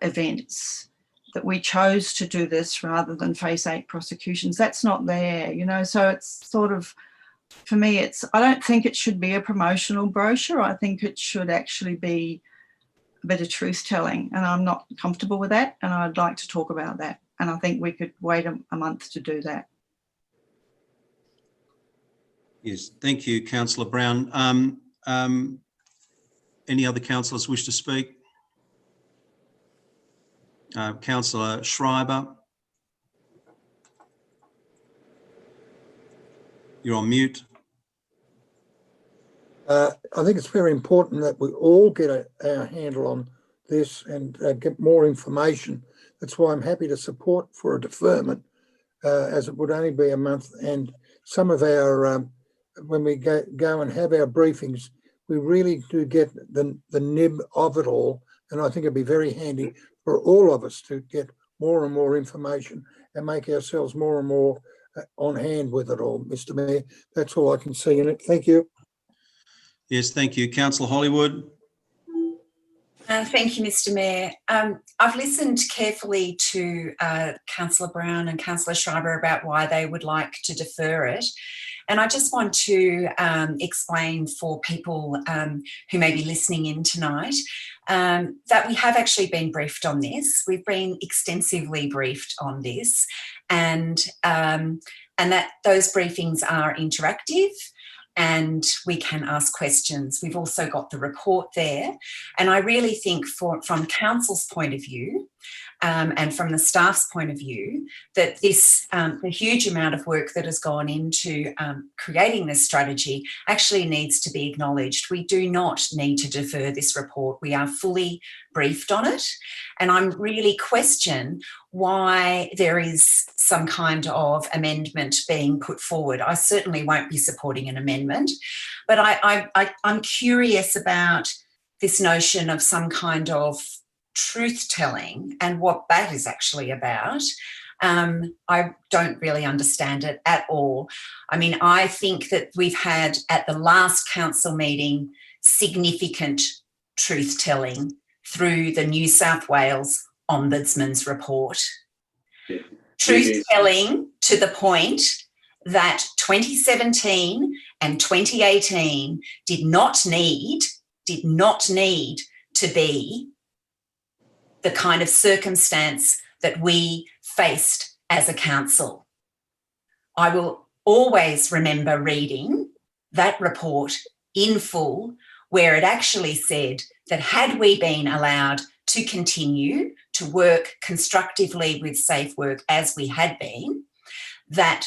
events that we chose to do this rather than face 8 prosecutions. That's not there, you know, so it's sort of, for me, I don't think it should be a promotional brochure. I think it should actually be a bit of truth telling, and I'm not comfortable with that, and I'd like to talk about that. And I think we could wait a month to do that. Yes, thank you, Councillor Brown. Any other councillors wish to speak? Councillor Schreiber. You're on mute. I think it's very important that we all get our handle on this and get more information. That's why I'm happy to support for a deferment, as it would only be a month. And some of our, when we go and have our briefings, we really do get the nib of it all. And I think it'd be very handy for all of us to get more and more information and make ourselves more and more on hand with it all, Mr. Mayor. That's all I can see in it. Thank you. Yes, thank you. Councillor Hollywood. Thank you, Mr. Mayor. I've listened carefully to Councillor Brown and Councillor Schreiber about why they would like to defer it. And I just want to explain for people who may be listening in tonight that we have actually been briefed on this. We've been extensively briefed on this, and that those briefings are interactive and we can ask questions. We've also got the report there. And I really think from Council's point of view, and from the staff's point of view, that this, the huge amount of work that has gone into creating this strategy actually needs to be acknowledged. We do not need to defer this report. We are fully briefed on it. And I really question why there is some kind of amendment being put forward. I certainly won't be supporting an amendment, but I'm curious about this notion of some kind of truth-telling and what that is actually about. I don't really understand it at all. I mean, I think that we've had at the last council meeting significant truth-telling through the New South Wales Ombudsman's report. Truth-telling to the point that 2017 and 2018 did not need to be the kind of circumstance that we faced as a council. I will always remember reading that report in full, where it actually said that had we been allowed to continue to work constructively with Safe Work as we had been, that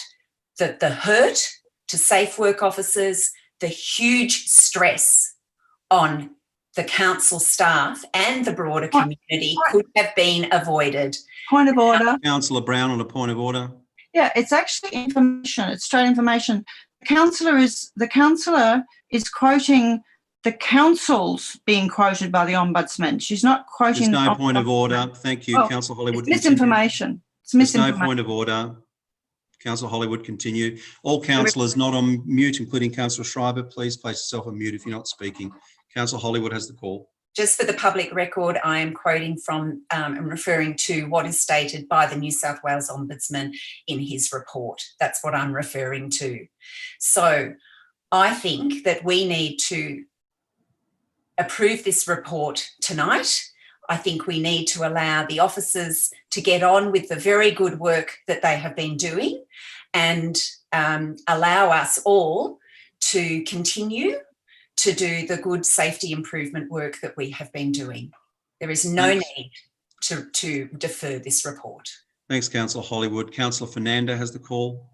the hurt to Safe Work officers, the huge stress on the council staff and the broader community could have been avoided. Point of order. Councillor Brown on a point of order. Yeah, it's actually information. It's straight information. the councillor is quoting the council's being quoted by the Ombudsman. She's not quoting. There's no point of order. Thank you, Oh, Councillor Hollywood. It's misinformation. It's misinformation. There's no point of order. Councillor Hollywood, continue. All councillors not on mute, including Councillor Schreiber, please place yourself on mute if you're not speaking. Councillor Hollywood has the call. Just for the public record, I am quoting from and referring to what is stated by the New South Wales Ombudsman in his report. That's what I'm referring to. So I think that we need to approve this report tonight. I think we need to allow the officers to get on with the very good work that they have been doing and allow us all to continue to do the good safety improvement work that we have been doing. There is no need to defer this report. Thanks, Councillor Hollywood. Councillor Fernanda has the call.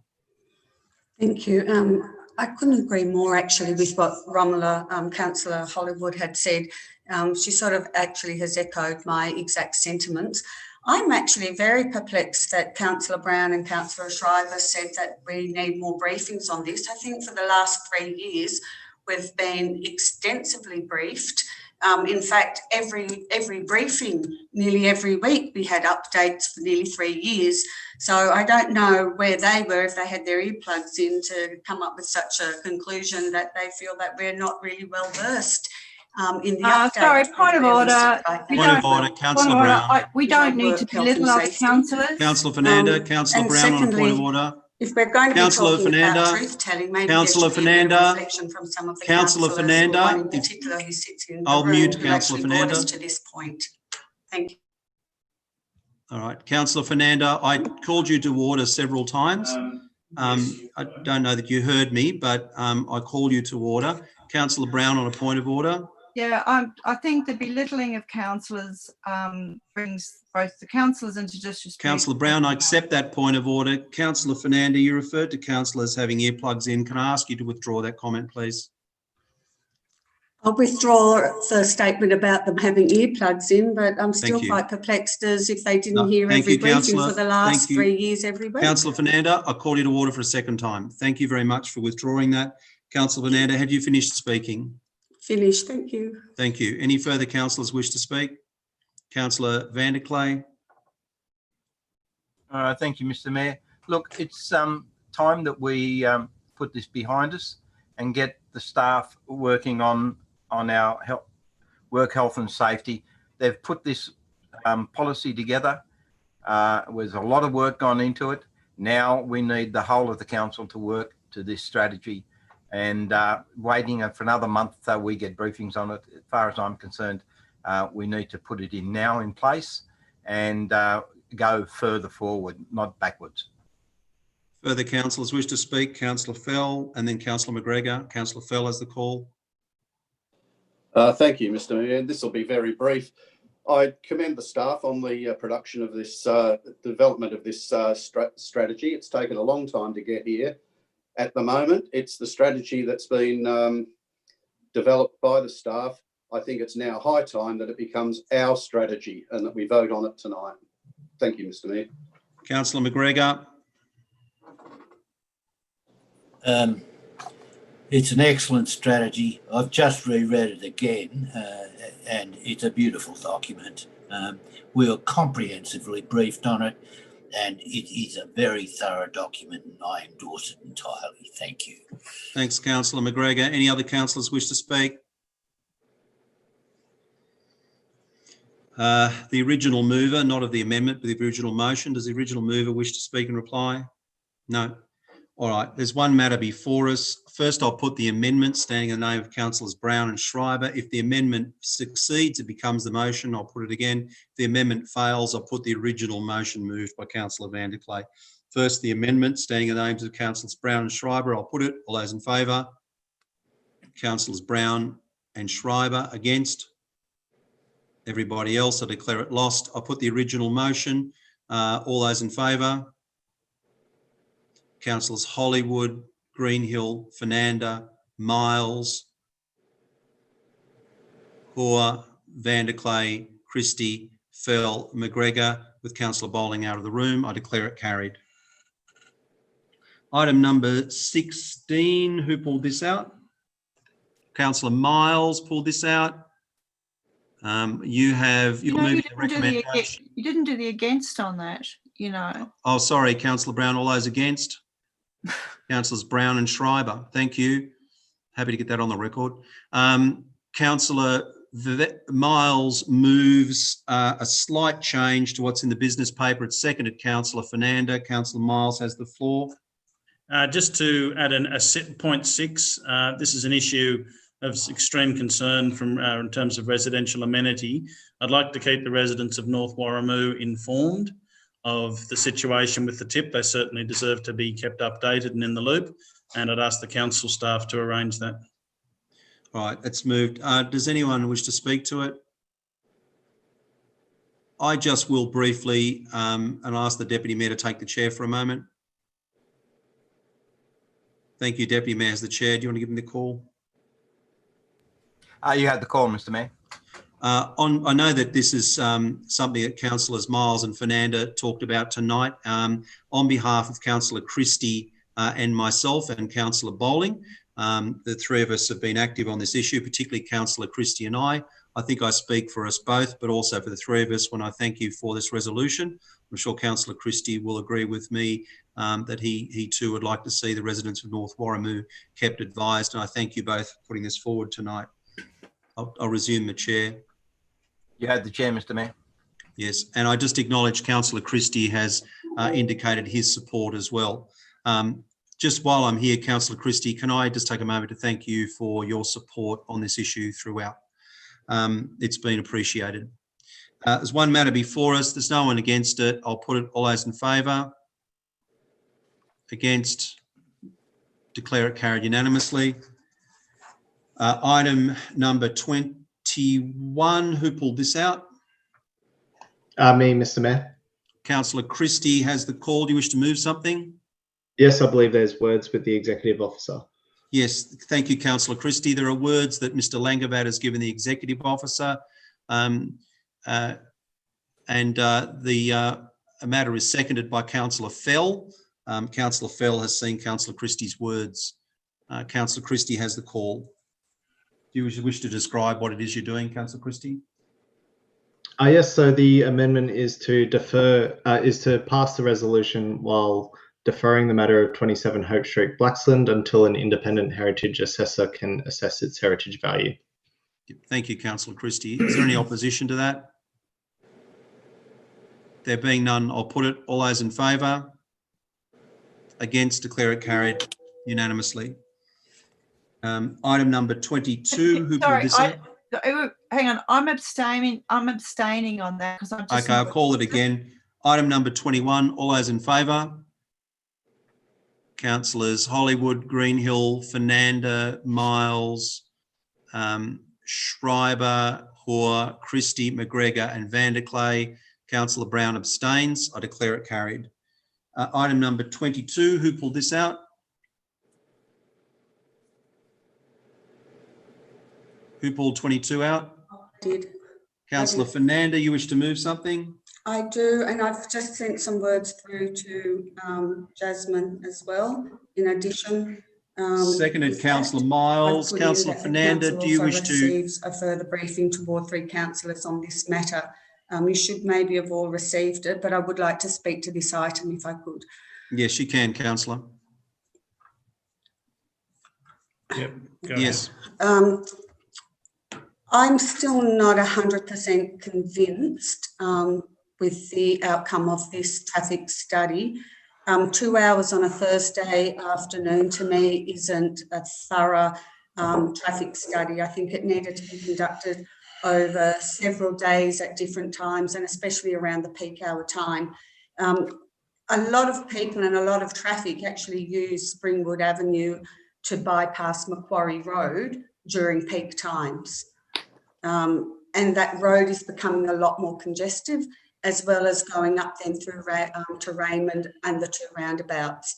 Thank you. I couldn't agree more actually with what Romola, Councillor Hollywood had said. She sort of actually has echoed my exact sentiments. I'm actually very perplexed that Councillor Brown and Councillor Schreiber said that we need more briefings on this. I think for the last 3 years, we've been extensively briefed. In fact, every briefing, nearly every week, we had updates for nearly 3 years. So I don't know where they were, if they had their earplugs in, to come up with such a conclusion that they feel that we're not really well versed in the update. Sorry, point of order. Point of order, Councillor Brown. We don't need to belittle other councillors. Councillor Fernanda, Councillor Brown on a point of order. If we're going to Councillor be talking Fernanda, about truth-telling, maybe Councillor there should be a Fernanda, reflection from some of the Councillor councillors, Fernanda, or one in particular who sits in the I'll room, mute who Councillor actually brought us Fernanda. to this point. Thank you. All right, Councillor Fernanda, I called you to order several times. I don't know that you heard me, but I called you to order. Councillor Brown on a point of order. Yeah, I think the belittling of councillors brings both the councillors into disrespect. Councillor Brown, I accept that point of order. Councillor Fernanda, you referred to councillors having earplugs in. Can I ask you to withdraw that comment, please? I'll withdraw the statement about them having earplugs in, but I'm still you. quite perplexed as if they didn't hear thank every you, briefing Councillor. for the last Thank you. 3 years every week. Councillor Fernanda, I call you to order for a second time. Thank you very much for withdrawing that. Councillor Fernanda, have you finished speaking? Finished, thank you. Thank you. Any further councillors wish to speak? Councillor van der Clay. Thank you, Mr. Mayor. Look, it's time that we put this behind us and get the staff working on our work health and safety. They've put this policy together. There's a lot of work gone into it. Now we need the whole of the council to work to this strategy, and waiting for another month so we get briefings on it. As far as I'm concerned, we need to put it in now in place and go further forward, not backwards. Further councillors wish to speak? Councillor Fell and then Councillor McGregor. Councillor Fell has the call. Thank you, Mr. Mayor. This will be very brief. I commend the staff on the production of this development of this strategy. It's taken a long time to get here. At the moment, it's the strategy that's been developed by the staff. I think it's now high time that it becomes our strategy and that we vote on it tonight. Thank you, Mr. Mayor. Councillor McGregor. It's an excellent strategy. I've just reread it again, and it's a beautiful document. We were comprehensively briefed on it, and it is a very thorough document, and I endorse it entirely. Thank you. Thanks, Councillor McGregor. Any other councillors wish to speak? The original mover, not of the amendment, but the original motion. Does the original mover wish to speak and reply? No. All right, there's one matter before us. First, I'll put the amendment standing in the name of Councillors Brown and Schreiber. If the amendment succeeds, it becomes the motion. I'll put it again. If the amendment fails, I'll put the original motion moved by Councillor van der Clay. First, the amendment standing in the names of Councillors Brown and Schreiber. I'll put it. All those in favour? Councillors Brown and Schreiber against? Everybody else, I declare it lost. I'll put the original motion. All those in favour? Councillors Hollywood, Greenhill, Fernanda, Miles, Hoare, van der Clay, Christie, Fell, McGregor, with Councillor Bowling out of the room. I declare it carried. Item number 16, who pulled this out? Councillor Miles pulled this out. You're moving the recommendation. You didn't do the against on that, you know. Oh, sorry, Councillor Brown. All those against? Councillors Brown and Schreiber. Thank you. Happy to get that on the record. Councillor Miles moves a slight change to what's in the business paper. It's seconded Councillor Fernanda. Councillor Miles has the floor. Just to add a point 6, this is an issue of extreme concern from in terms of residential amenity. I'd like to keep the residents of North Warramoo informed of the situation with the tip. They certainly deserve to be kept updated and in the loop, and I'd ask the council staff to arrange that. All right, it's moved. Does anyone wish to speak to it? I just will briefly and ask the Deputy Mayor to take the chair for a moment. Thank you, Deputy Mayor. As the chair, do you want to give him the call? You had the call, Mr. Mayor. I know that this is something that Councillors Miles and Fernanda talked about tonight. On behalf of Councillor Christie and myself and Councillor Bowling, the three of us have been active on this issue, particularly Councillor Christie and I. I think I speak for us both, but also for the three of us when I thank you for this resolution. I'm sure Councillor Christie will agree with me that he too would like to see the residents of North Warramoo kept advised, and I thank you both for putting this forward tonight. I'll resume the chair. You had the chair, Mr. Mayor. Yes, and I just acknowledge Councillor Christie has indicated his support as well. Just while I'm here, Councillor Christie, can I just take a moment to thank you for your support on this issue throughout? It's been appreciated. There's one matter before us. There's no one against it. I'll put it all those in favour. Against, declare it carried unanimously. Item number 21, who pulled this out? Me, Mr. Mayor. Councillor Christie has the call. Do you wish to move something? Yes, I believe there's words with the executive officer. Yes, thank you, Councillor Christie. There are words that Mr. Langovat has given the executive officer, the matter is seconded by Councillor Fell. Councillor Fell has seen Councillor Christie's words. Councillor Christie has the call. Do you wish to describe what it is you're doing, Councillor Christie? Yes, so the amendment is to pass the resolution while deferring the matter of 27 Hope Street, Blaxland, until an independent heritage assessor can assess its heritage value. Thank you, Councillor Christie. Is there any opposition to that? There being none, I'll put it. All those in favour? Against, declare it carried unanimously. Item number 22. Who pulled this out? Hang on, I'm abstaining on that because I'm just. Okay, I'll call it again. Item number 21. All those in favour? Councillors Hollywood, Greenhill, Fernanda, Miles, Schreiber, Hoare, Christie, McGregor and Vanderclay. Councillor Brown abstains. I declare it carried. Item number 22. Who pulled this out? Who pulled 22 out? I did. Councillor Fernanda, you wish to move something? I do, and I've just sent some words through to Jasmine as well, in addition. Seconded, Councillor Miles. Councillor Fernanda, do you wish to? Receives a further briefing to Ward 3 councillors on this matter. You should maybe have all received it, but I would like to speak to this item if I could. Yes, you can, Councillor. Yep. Yes. I'm still not 100% convinced with the outcome of this traffic study. 2 hours on a Thursday afternoon to me isn't a thorough traffic study. I think it needed to be conducted over several days at different times and especially around the peak hour time. A lot of people and a lot of traffic actually use Springwood Avenue to bypass Macquarie Road during peak times. And that road is becoming a lot more congested, as well as going up then through to Raymond and the two roundabouts.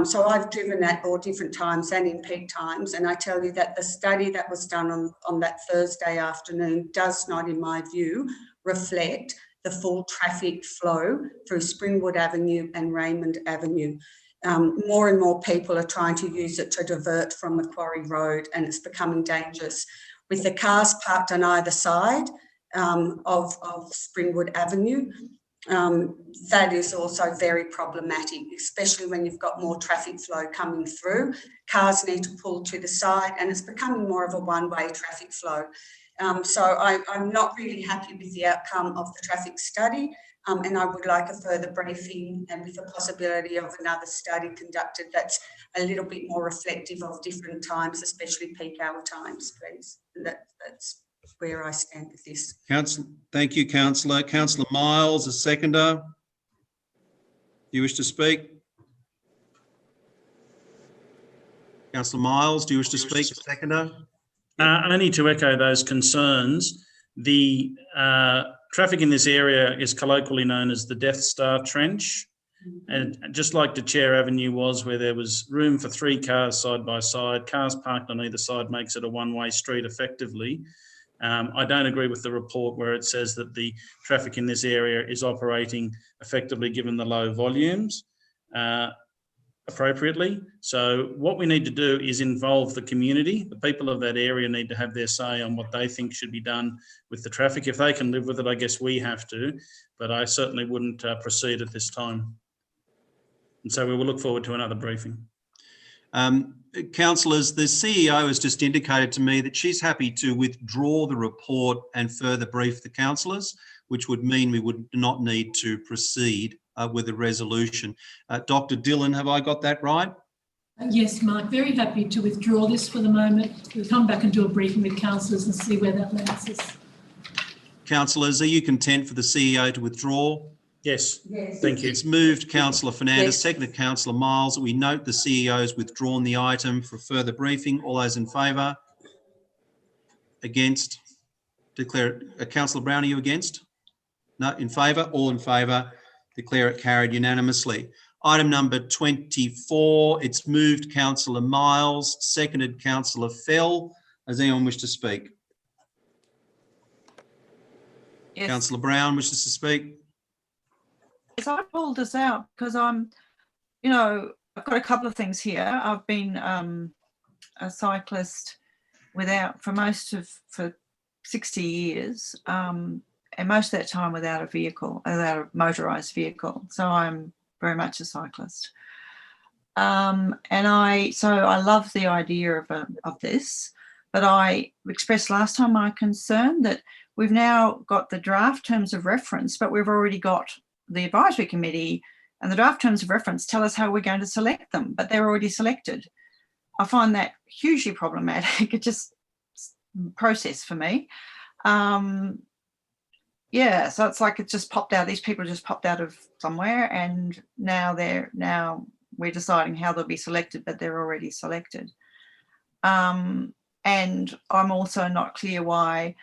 So I've driven at all different times and in peak times, and I tell you that the study that was done on that Thursday afternoon does not, in my view, reflect the full traffic flow through Springwood Avenue and Raymond Avenue. More and more people are trying to use it to divert from Macquarie Road, and it's becoming dangerous. With the cars parked on either side of Springwood Avenue, that is also very problematic, especially when you've got more traffic flow coming through. Cars need to pull to the side, and it's becoming more of a one-way traffic flow. So I'm not really happy with the outcome of the traffic study, and I would like a further briefing and with the possibility of another study conducted that's a little bit more reflective of different times, especially peak hour times, please. That's where I stand with this. Thank you, Councillor. Councillor Miles, a seconder. Do you wish to speak? Councillor Miles, do you wish to speak? A seconder. Only to echo those concerns. The traffic in this area is colloquially known as the Death Star Trench. And just like the Chair Avenue was, where there was room for 3 cars side by side, cars parked on either side makes it a one-way street effectively. I don't agree with the report where it says that the traffic in this area is operating effectively given the low volumes appropriately. So what we need to do is involve the community. The people of that area need to have their say on what they think should be done with the traffic. If they can live with it, I guess we have to, but I certainly wouldn't proceed at this time. And so we will look forward to another briefing. Councillors, the CEO has just indicated to me that she's happy to withdraw the report and further brief the councillors, which would mean we would not need to proceed with a resolution. Dr. Dillon, have I got that right? Yes, Mark, very happy to withdraw this for the moment. We'll come back and do a briefing with councillors and see where that lands us. Councillors, are you content for the CEO to withdraw? Yes, thank you. It's moved Councillor Fernandez, Yes. seconded Councillor Miles. We note the CEO has withdrawn the item for further briefing. All those in favour? Against? Declare it. Councillor Brown, are you against? No, in favour? All in favour? Declare it carried unanimously. Item number 24, it's moved Councillor Miles, seconded Councillor Fell. Does anyone wish to speak? Yes. Councillor Brown wishes to speak. Yes, I pulled this out because I've got a couple of things here. I've been a cyclist for 60 years, and most of that time without a motorised vehicle. So I'm very much a cyclist. And I love the idea of this, but I expressed last time my concern that we've now got the draft terms of reference, but we've already got the advisory committee, and the draft terms of reference tell us how we're going to select them, but they're already selected. I find that hugely problematic. It's just process for me. Yeah, so it's like it just popped out. These people just popped out of somewhere, and now we're deciding how they'll be selected, but they're already selected. And I'm also not clear why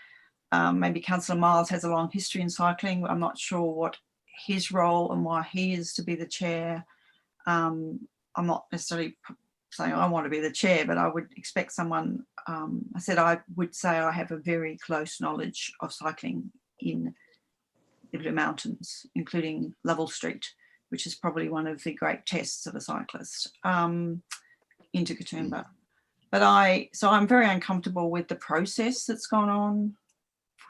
maybe Councillor Miles has a long history in cycling. I'm not sure what his role and why he is to be the chair. I'm not necessarily saying I want to be the chair, but I would expect someone, I would say I have a very close knowledge of cycling in the Blue Mountains, including Lovell Street, which is probably one of the great tests of a cyclist, into Katoomba. But I'm very uncomfortable with the process that's gone on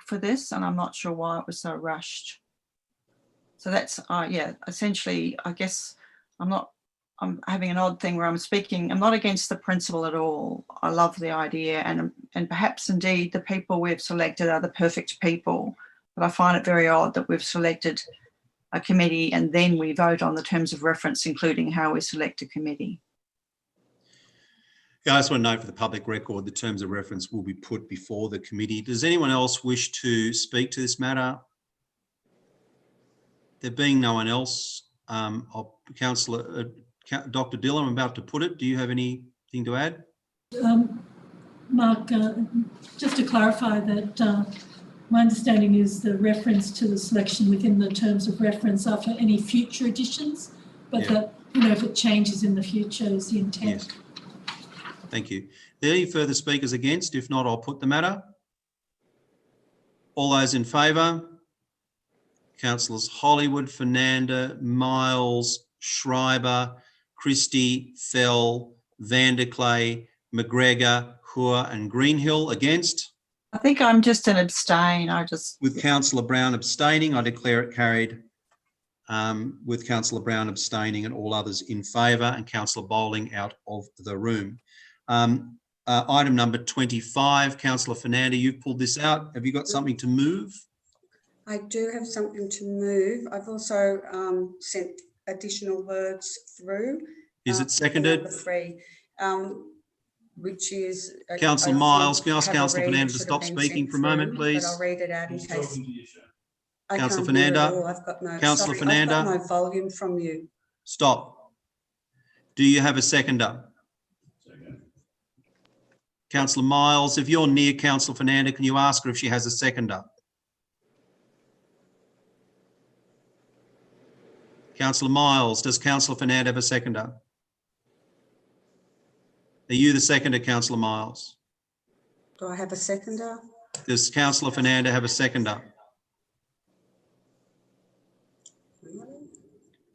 for this, and I'm not sure why it was so rushed. So that's, essentially, I guess I'm having an odd thing where I'm not against the principle at all. I love the idea, and perhaps indeed the people we've selected are the perfect people, but I find it very odd that we've selected a committee and then we vote on the terms of reference, including how we select a committee. Yeah, I just want to note for the public record, the terms of reference will be put before the committee. Does anyone else wish to speak to this matter? There being no one else, Councillor, Dr. Dillon, I'm about to put it. Do you have anything to add? Mark, just to clarify that my understanding is the reference to the selection within the terms of reference are for any future additions, but that, if it changes in the future is the intent. Yes. Thank you. Are there any further speakers against? If not, I'll put the matter. All those in favour? Councillors Hollywood, Fernanda, Miles, Schreiber, Christie, Fell, Vanderclay, McGregor, Hoare and Greenhill. Against? I think I'm just an abstain. With Councillor Brown abstaining, I declare it carried. With Councillor Brown abstaining and all others in favour, and Councillor Bowling out of the room. Item number 25, Councillor Fernanda, you've pulled this out. Have you got something to move? I do have something to move. I've also sent additional words through. Is it seconded? Number 3, which is... Councillor Miles, can I ask Councillor Fernanda to stop speaking for a moment, please? But I'll read it out in case... Councillor Fernanda. I've got no, Councillor sorry, Fernanda. I've got no volume from you. Stop. Do you have a seconder? Councillor Miles, if you're near Councillor Fernanda, can you ask her if she has a seconder? Councillor Miles, does Councillor Fernanda have a seconder? Are you the seconder, Councillor Miles? Do I have a seconder? Does Councillor Fernanda have a seconder?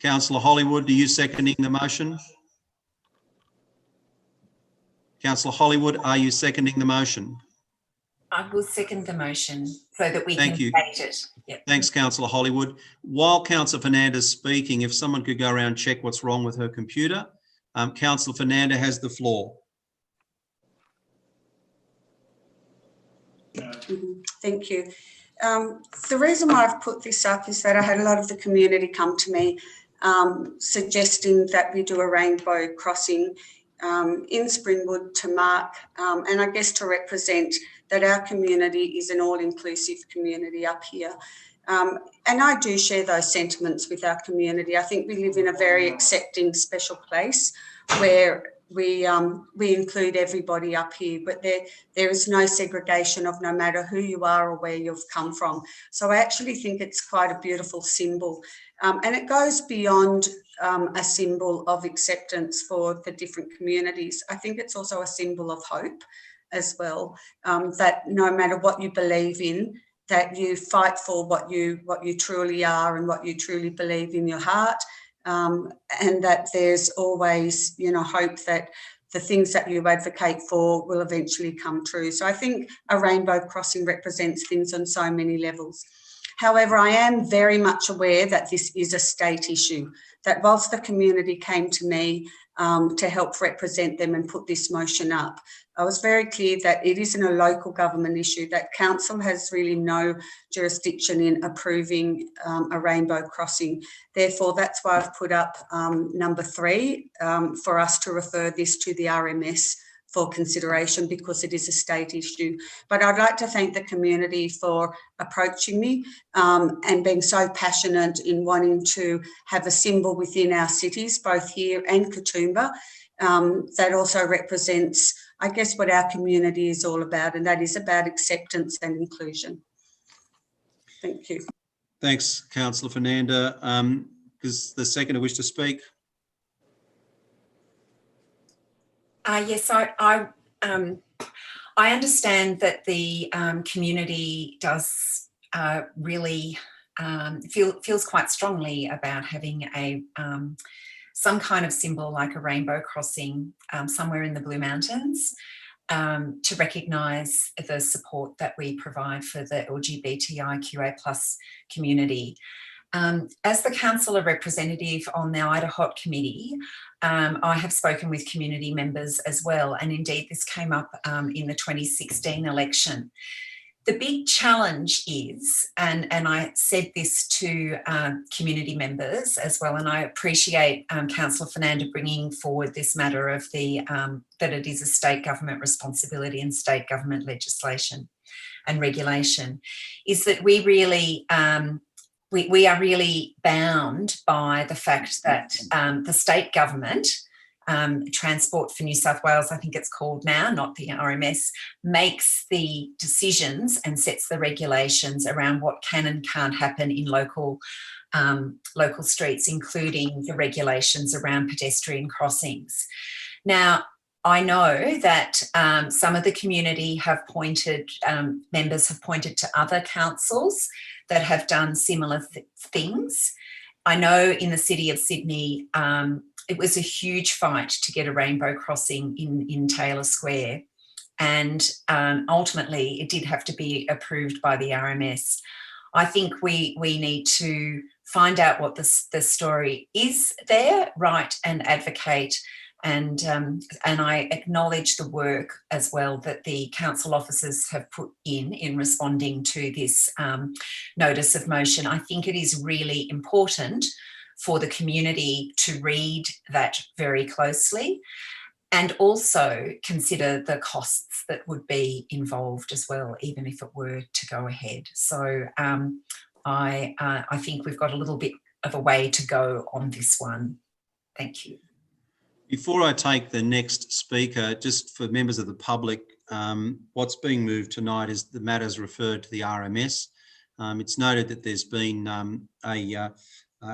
Councillor Hollywood, are you seconding the motion? Councillor Hollywood, are you seconding the motion? I will second the motion so that we Thank can you. debate it. Yep. Thanks, Councillor Hollywood. While Councillor Fernanda is speaking, if someone could go around and check what's wrong with her computer. Councillor Fernanda has the floor. Thank you. The reason why I've put this up is that I had a lot of the community come to me suggesting that we do a rainbow crossing in Springwood to mark and I guess to represent that our community is an all-inclusive community up here. And I do share those sentiments with our community. I think we live in a very accepting, special place where we include everybody up here, but there is no segregation of no matter who you are or where you've come from. So I actually think it's quite a beautiful symbol. And it goes beyond a symbol of acceptance for the different communities. I think it's also a symbol of hope as well, that no matter what you believe in, that you fight for what you truly are and what you truly believe in your heart, and that there's always, hope that the things that you advocate for will eventually come true. So I think a rainbow crossing represents things on so many levels. However, I am very much aware that this is a state issue, that whilst the community came to me to help represent them and put this motion up, I was very clear that it isn't a local government issue, that council has really no jurisdiction in approving a rainbow crossing. Therefore, that's why I've put up number 3 for us to refer this to the RMS for consideration, because it is a state issue. But I'd like to thank the community for approaching me and being so passionate in wanting to have a symbol within our cities, both here and Katoomba, that also represents, I guess, what our community is all about, and that is about acceptance and inclusion. Thank you. Thanks, Councillor Fernanda. Does the seconder wish to speak? Yes, I understand that the community does really feels quite strongly about having a some kind of symbol like a rainbow crossing somewhere in the Blue Mountains to recognise the support that we provide for the LGBTIQA+ community. As the councillor representative on the IDAHOT committee, I have spoken with community members as well, and indeed this came up in the 2016 election. The big challenge is, and I said this to community members as well, and I appreciate Councillor Fernanda bringing forward this matter of the that it is a state government responsibility and state government legislation and regulation, is that we really we are really bound by the fact that the state government, Transport for New South Wales, I think it's called now, not the RMS, makes the decisions and sets the regulations around what can and can't happen in local streets, including the regulations around pedestrian crossings. Now, I know that some of the community have pointed, members have pointed to other councils that have done similar things. I know in the City of Sydney, it was a huge fight to get a rainbow crossing in Taylor Square. And ultimately, it did have to be approved by the RMS. I think we need to find out what the story is there, right, and advocate. And I acknowledge the work as well that the council officers have put in responding to this notice of motion. I think it is really important for the community to read that very closely and also consider the costs that would be involved as well, even if it were to go ahead. So I think we've got a little bit of a way to go on this one. Thank you. Before I take the next speaker, just for members of the public, what's being moved tonight is the matters referred to the RMS. It's noted that there's been a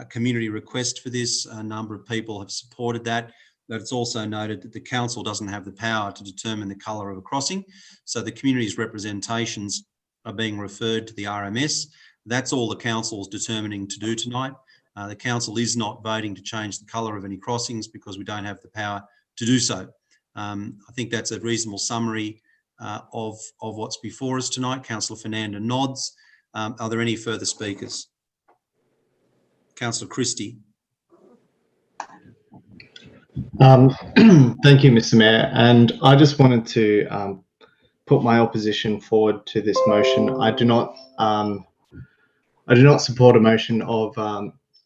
community request for this. A number of people have supported that, but it's also noted that the council doesn't have the power to determine the colour of a crossing. So the community's representations are being referred to the RMS. That's all the council's determining to do tonight. The council is not voting to change the colour of any crossings because we don't have the power to do so. I think that's a reasonable summary of what's before us tonight. Councillor Fernanda nods. Are there any further speakers? Councillor Christie. Thank you, Mr. Mayor. And I just wanted to put my opposition forward to this motion. I do not support a motion of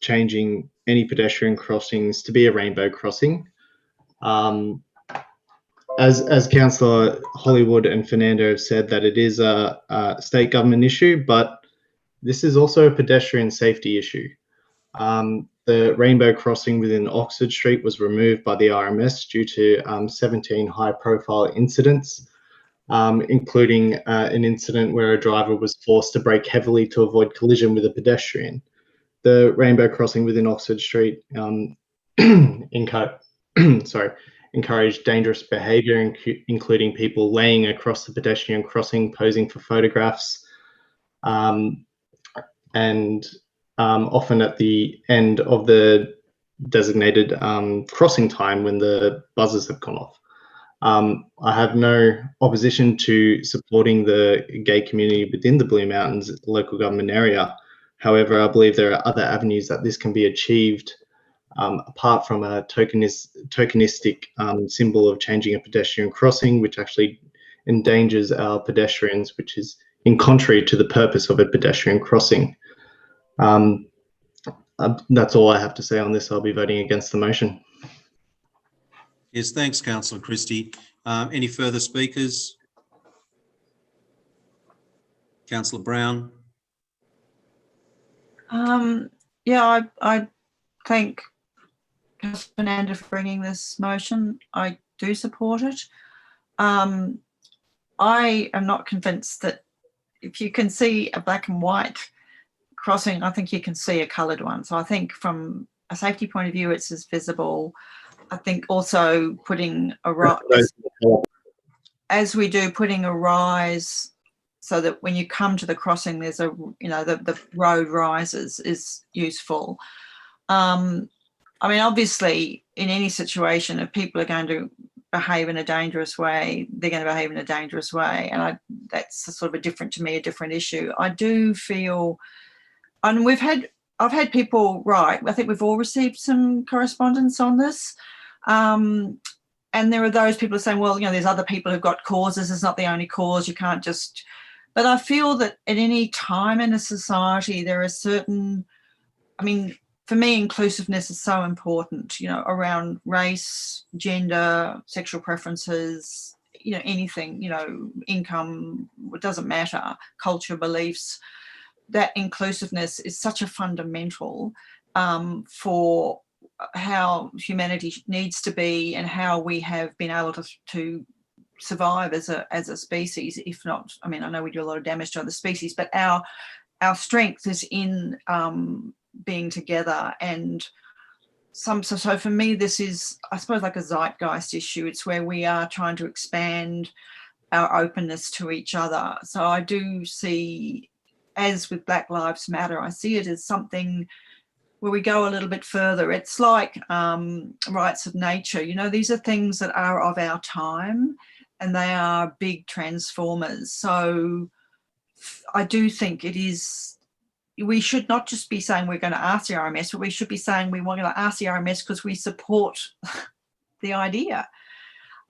changing any pedestrian crossings to be a rainbow crossing. As Councillor Hollywood and Fernando have said, that it is a state government issue, but this is also a pedestrian safety issue. The rainbow crossing within Oxford Street was removed by the RMS due to 17 high-profile incidents, including an incident where a driver was forced to brake heavily to avoid collision with a pedestrian. The rainbow crossing within Oxford Street encouraged dangerous behaviour, including people laying across the pedestrian crossing, posing for photographs, and often at the end of the designated crossing time when the buzzers have gone off. I have no opposition to supporting the gay community within the Blue Mountains local government area. However, I believe there are other avenues that this can be achieved apart from a tokenistic symbol of changing a pedestrian crossing, which actually endangers our pedestrians, which is in contrary to the purpose of a pedestrian crossing. That's all I have to say on this. I'll be voting against the motion. Yes, thanks, Councillor Christie. Any further speakers? Councillor Brown. Yeah, I thank Councillor Fernanda for bringing this motion. I do support it. I am not convinced that if you can see a black and white crossing, I think you can see a coloured one. So I think from a safety point of view, it's as visible. I think also putting a rise, as we do, putting a rise so that when you come to the crossing, there's a, the road rises is useful. I mean, obviously, in any situation, if people are going to behave in a dangerous way, they're going to behave in a dangerous way. And that's sort of a different issue. I do feel, and I've had people write, I think we've all received some correspondence on this. And there are those people who are saying, well, there's other people who've got causes. It's not the only cause. You can't just, but I feel that at any time in a society, there are certain, I mean, for me, inclusiveness is so important, around race, gender, sexual preferences, anything, income, it doesn't matter, culture, beliefs. That inclusiveness is such a fundamental for how humanity needs to be and how we have been able to survive as a species. If not, I mean, I know we do a lot of damage to other species, but our strength is in being together. And so for me, this is, I suppose, like a zeitgeist issue. It's where we are trying to expand our openness to each other. So I do see, as with Black Lives Matter, I see it as something where we go a little bit further. It's like rights of nature. You know, these are things that are of our time, and they are big transformers. So I do think it is, we should not just be saying we're going to ask the RMS, but we should be saying we want to ask the RMS because we support the idea.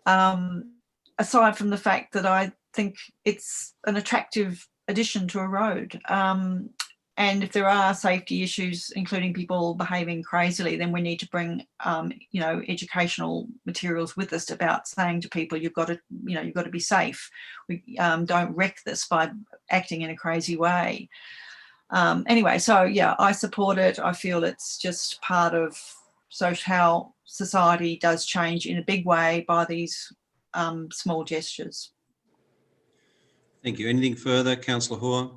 Aside from the fact that I think it's an attractive addition to a road. And if there are safety issues, including people behaving crazily, then we need to bring, you know, educational materials with us about saying to people, you've got to be safe. We don't wreck this by acting in a crazy way. Anyway, so yeah, I support it. I feel it's just part of how society does change in a big way by these small gestures. Thank you. Anything further, Councillor Hua?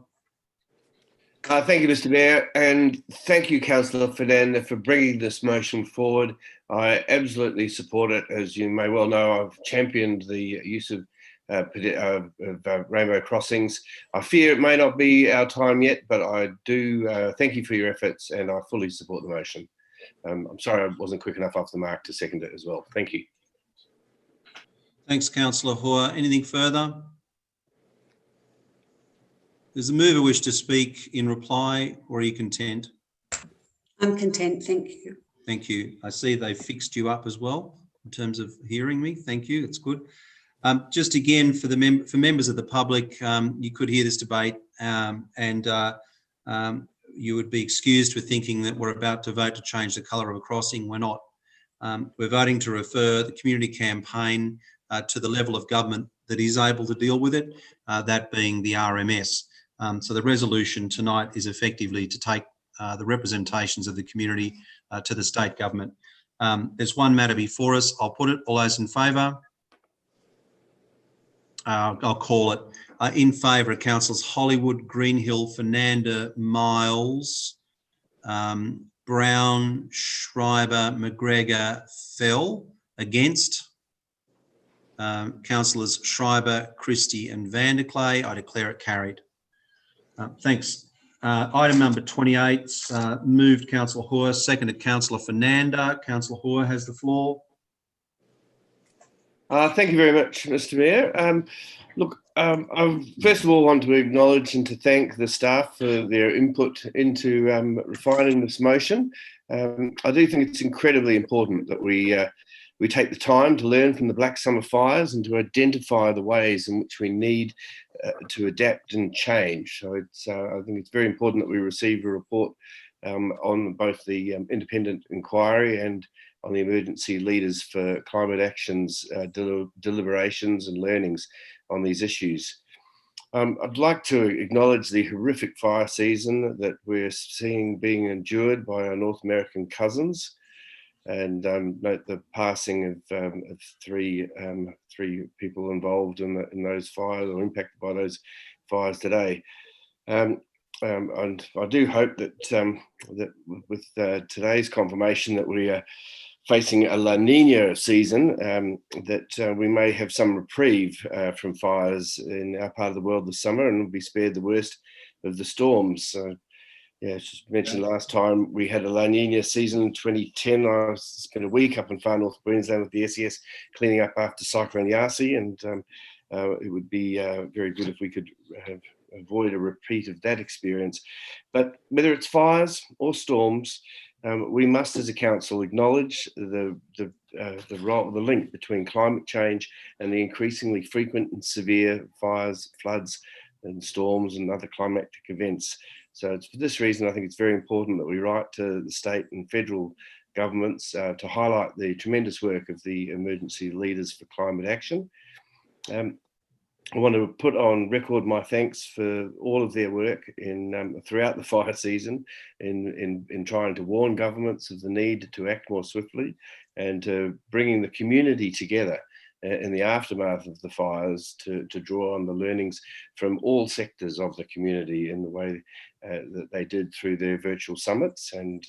Thank you, Mr. Mayor, and thank you, Councillor Fernanda, for bringing this motion forward. I absolutely support it. As you may well know, I've championed the use of rainbow crossings. I fear it may not be our time yet, but I do thank you for your efforts, and I fully support the motion. I'm sorry I wasn't quick enough off the mark to second it as well. Thank you. Thanks, Councillor Hua. Anything further? Does the mover wish to speak in reply, or are you content? I'm content, thank you. Thank you. I see they've fixed you up as well in terms of hearing me. Thank you. It's good. Just again, for members of the public, you could hear this debate and you would be excused for thinking that we're about to vote to change the colour of a crossing. We're not. We're voting to refer the community campaign to the level of government that is able to deal with it, that being the RMS. So the resolution tonight is effectively to take the representations of the community to the state government. There's one matter before us. I'll put it. All those in favour? I'll call it. In favour are councillors Hollywood, Greenhill, Fernanda, Miles, Brown, Schreiber, McGregor, Fell. Against? Councillors Schreiber, Christie and Vanderclay. I declare it carried. Thanks. Item number 28, moved Councillor Hua, seconded Councillor Fernanda. Councillor Hua has the floor. Thank you very much, Mr. Mayor. Look, I first of all want to acknowledge and to thank the staff for their input into refining this motion. I do think it's incredibly important that we take the time to learn from the Black Summer fires and to identify the ways in which we need to adapt and change. So I think it's very important that we receive a report on both the independent inquiry and on the emergency leaders for climate actions, deliberations and learnings on these issues. I'd like to acknowledge the horrific fire season that we're seeing being endured by our North American cousins, and note the passing of three people involved in those fires or impacted by those fires today. And I do hope that that with today's confirmation that we are facing a La Nina season, that we may have some reprieve from fires in our part of the world this summer, and will be spared the worst of the storms. Yeah, as mentioned last time, we had a La Nina season in 2010. I spent a week up in far north Queensland with the SES cleaning up after Cyclone Yasi, and it would be very good if we could avoid a repeat of that experience. But whether it's fires or storms, we must, as a council, acknowledge the link between climate change and the increasingly frequent and severe fires, floods, and storms and other climatic events. So it's for this reason, I think it's very important that we write to the state and federal governments to highlight the tremendous work of the emergency leaders for climate action. I want to put on record my thanks for all of their work throughout the fire season in trying to warn governments of the need to act more swiftly and to bringing the community together in the aftermath of the fires to draw on the learnings from all sectors of the community in the way that they did through their virtual summits, and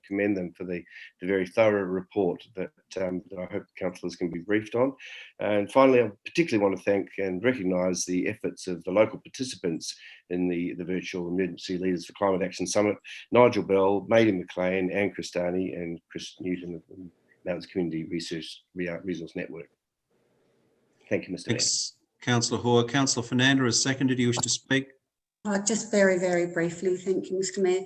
commend them for the very thorough report that I hope councillors can be briefed on. And finally, I particularly want to thank and recognise the efforts of the local participants in the virtual Emergency Leaders for Climate Action Summit: Nigel Bell, Maidy McLean, Anne Cristani, and Chris Newton of the Mountains Community Resource Network. Thank you, Mr. Mayor. Thanks, Councillor Hoare. Councillor Fernanda is seconded. Do you wish to speak? Just very, very briefly, thank you, Mr. Mayor.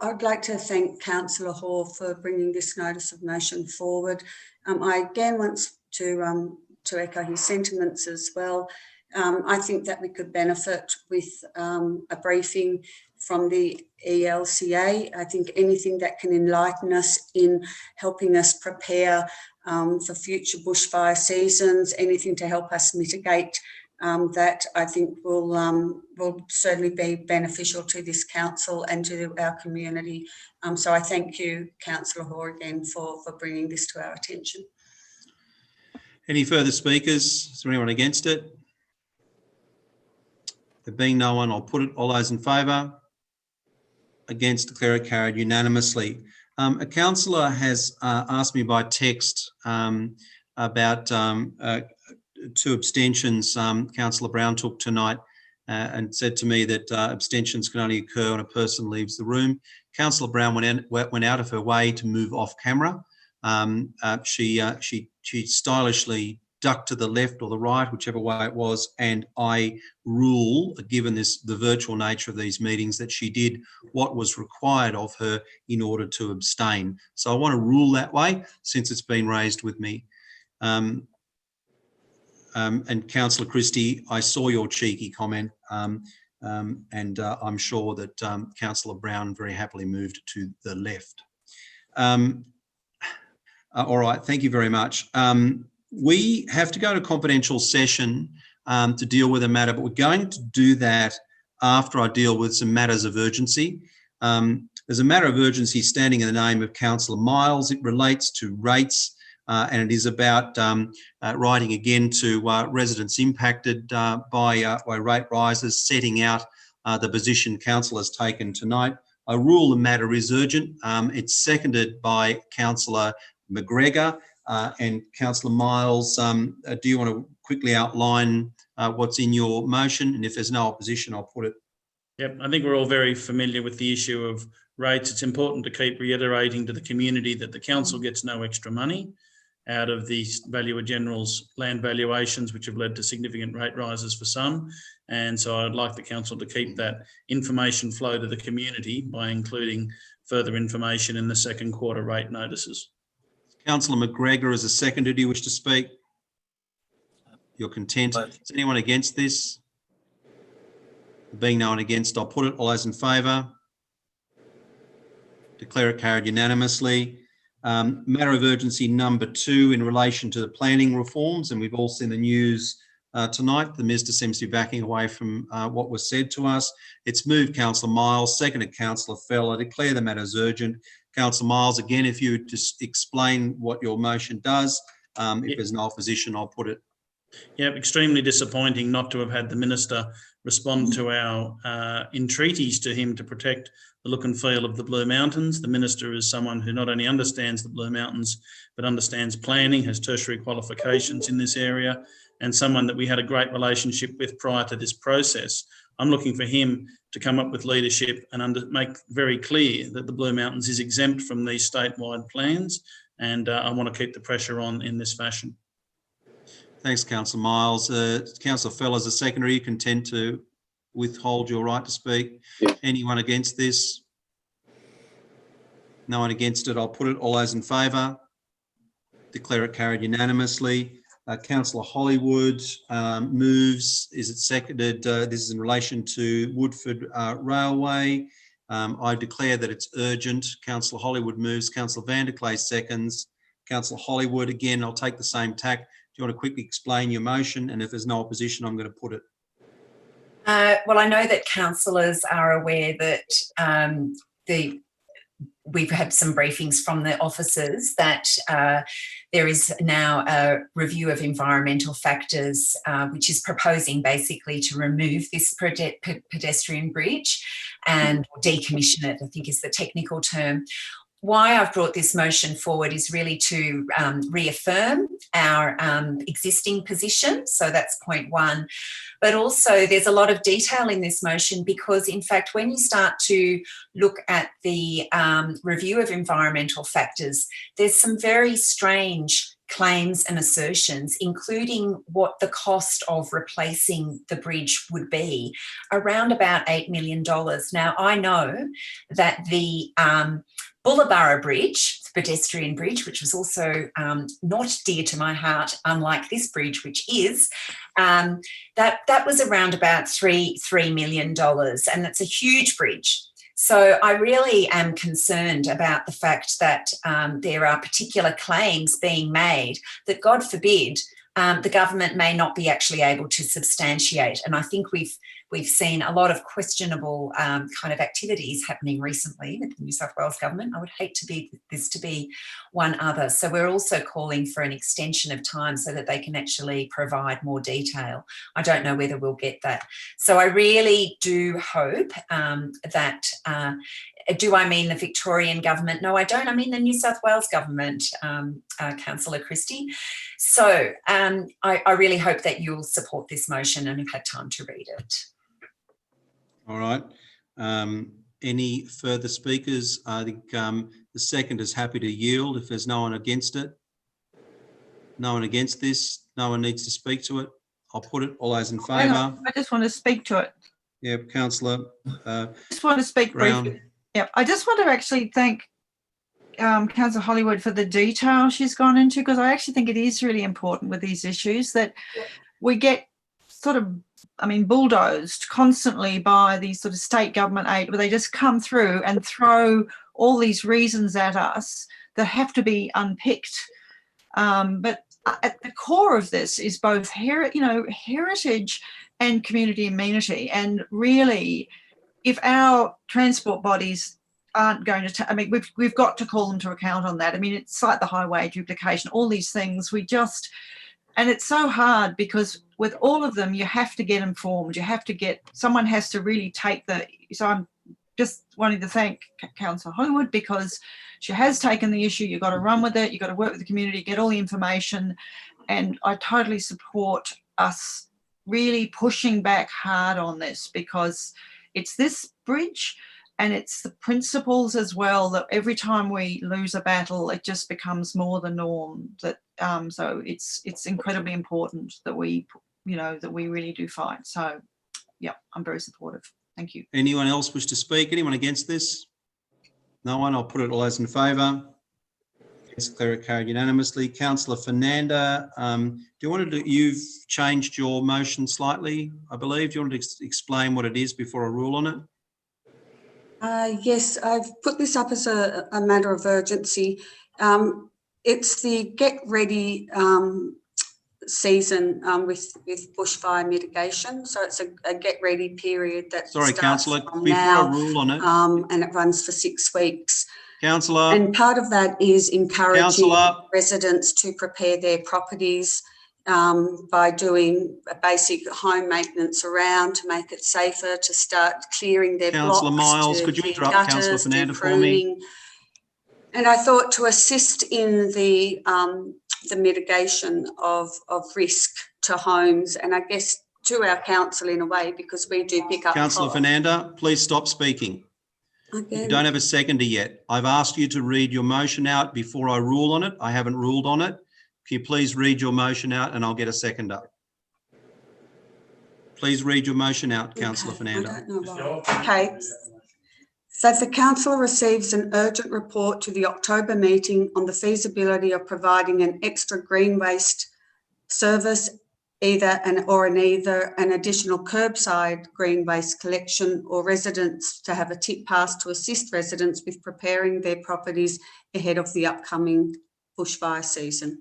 I'd like to thank Councillor Hoare for bringing this notice of motion forward. I again want to echo his sentiments as well. I think that we could benefit with a briefing from the ELCA. I think anything that can enlighten us in helping us prepare for future bushfire seasons, anything to help us mitigate that, I think will certainly be beneficial to this council and to our community. So I thank you, Councillor Hoare, again for bringing this to our attention. Any further speakers? Is there anyone against it? There being no one, I'll put it. All those in favour? Against, declare it carried unanimously. A councillor has asked me by text about 2 abstentions Councillor Brown took tonight, and said to me that abstentions can only occur when a person leaves the room. Councillor Brown went out of her way to move off camera. She stylishly ducked to the left or the right, whichever way it was, and I rule, given the virtual nature of these meetings, that she did what was required of her in order to abstain. So I want to rule that way since it's been raised with me. And Councillor Christie, I saw your cheeky comment, and I'm sure that Councillor Brown very happily moved to the left. All right, thank you very much. We have to go to confidential session to deal with a matter, but we're going to do that after I deal with some matters of urgency. There's a matter of urgency standing in the name of Councillor Miles. It relates to rates, and it is about writing again to residents impacted by rate rises, setting out the position council has taken tonight. I rule the matter is urgent. It's seconded by Councillor McGregor. And Councillor Miles, do you want to quickly outline what's in your motion? And if there's no opposition, I'll put it. Yep, I think we're all very familiar with the issue of rates. It's important to keep reiterating to the community that the council gets no extra money out of the Valuer General's land valuations, which have led to significant rate rises for some. And so I'd like the council to keep that information flow to the community by including further information in the second quarter rate notices. Councillor McGregor is a seconder. Do you wish to speak? You're content. Is anyone against this? Being no one against, I'll put it. All those in favour? Declare it carried unanimously. Matter of urgency number 2 in relation to the planning reforms, and we've all seen the news tonight. The Minister seems to be backing away from what was said to us. It's moved Councillor Miles, seconded Councillor Fell. I declare the matter as urgent. Councillor Miles, again, if you would just explain what your motion does. If there's no opposition, I'll put it. Yeah, extremely disappointing not to have had the Minister respond to our entreaties to him to protect the look and feel of the Blue Mountains. The Minister is someone who not only understands the Blue Mountains, but understands planning, has tertiary qualifications in this area, and someone that we had a great relationship with prior to this process. I'm looking for him to come up with leadership and make very clear that the Blue Mountains is exempt from these statewide plans, and I want to keep the pressure on in this fashion. Thanks, Councillor Miles. Councillor Fell, as a secondary, you content to withhold your right to speak? Yes. Anyone against this? No one against it. I'll put it. All those in favour? Declare it carried unanimously. Councillor Hollywood moves. Is it seconded? This is in relation to Woodford Railway. I declare that it's urgent. Councillor Hollywood moves. Councillor Vanderklay seconds. Councillor Hollywood, again, I'll take the same tack. Do you want to quickly explain your motion? And if there's no opposition, I'm going to put it. Well, I know that councillors are aware that we've had some briefings from the officers that there is now a review of environmental factors, which is proposing basically to remove this pedestrian bridge and decommission it, I think is the technical term. Why I've brought this motion forward is really to reaffirm our existing position. So that's point one. But also there's a lot of detail in this motion because, in fact, when you start to look at the review of environmental factors, there's some very strange claims and assertions, including what the cost of replacing the bridge would be, around about $8 million. Now, I know that the Bullaburra Bridge, pedestrian bridge, which was also not dear to my heart, unlike this bridge, which is, that was around about $3 million, and that's a huge bridge. So I really am concerned about the fact that there are particular claims being made that, God forbid, the government may not be actually able to substantiate. And I think we've seen a lot of questionable kind of activities happening recently with the New South Wales government. I would hate this to be one other. So we're also calling for an extension of time so that they can actually provide more detail. I don't know whether we'll get that. So I really do hope that do I mean the Victorian government? No, I don't. I mean the New South Wales government, Councillor Christie. So I really hope that you'll support this motion and have had time to read it. All right. Any further speakers? I think the second is happy to yield if there's no one against it. No one against this. No one needs to speak to it. I'll put it. All those in favour. I just want to speak to it. Yeah, Councillor. Just want to speak briefly. Yeah, I just want to actually thank Councillor Hollywood for the detail she's gone into, because I actually think it is really important with these issues that we get sort of, I mean, bulldozed constantly by these sort of state government aid, where they just come through and throw all these reasons at us that have to be unpicked. But at the core of this is both heritage and community amenity. And really, if our transport bodies aren't going to, I mean, we've got to call them to account on that. I mean, it's like the highway duplication, all these things, and it's so hard because with all of them, you have to get informed. Someone has to really so I'm just wanting to thank Councillor Hollywood because she has taken the issue. You've got to run with it. You've got to work with the community, get all the information. And I totally support us really pushing back hard on this, because it's this bridge and it's the principles as well that every time we lose a battle, it just becomes more the norm. So it's incredibly important that we really do fight. So yeah, I'm very supportive. Thank you. Anyone else wish to speak? Anyone against this? No one. I'll put it. All those in favour. It's carried unanimously. Councillor Fernanda, you've changed your motion slightly, I believe. Do you want to explain what it is before I rule on it? Yes, I've put this up as a matter of urgency. It's the Get Ready season with bushfire mitigation. So it's a Get Ready period that Sorry, Councillor, before now, I rule on it. And it runs for 6 weeks. Councillor. And part of that is encouraging residents to prepare their properties by doing a basic home maintenance around to make it safer, to start clearing their blocks. Councillor Miles, could you interrupt Councillor Fernanda for me? And I thought to assist in the mitigation of risk to homes, and I guess to our council in a way, because we do pick up. Councillor Fernanda, please stop speaking. Again. You don't have a seconder yet. I've asked you to read your motion out before I rule on it. I haven't ruled on it. Can you please read your motion out and I'll get a seconder? Please read your motion out, Councillor Fernanda. I don't know why. Okay. So if the council receives an urgent report to the October meeting on the feasibility of providing an extra green waste service, either an additional curbside green waste collection, or residents to have a tip pass to assist residents with preparing their properties ahead of the upcoming bushfire season.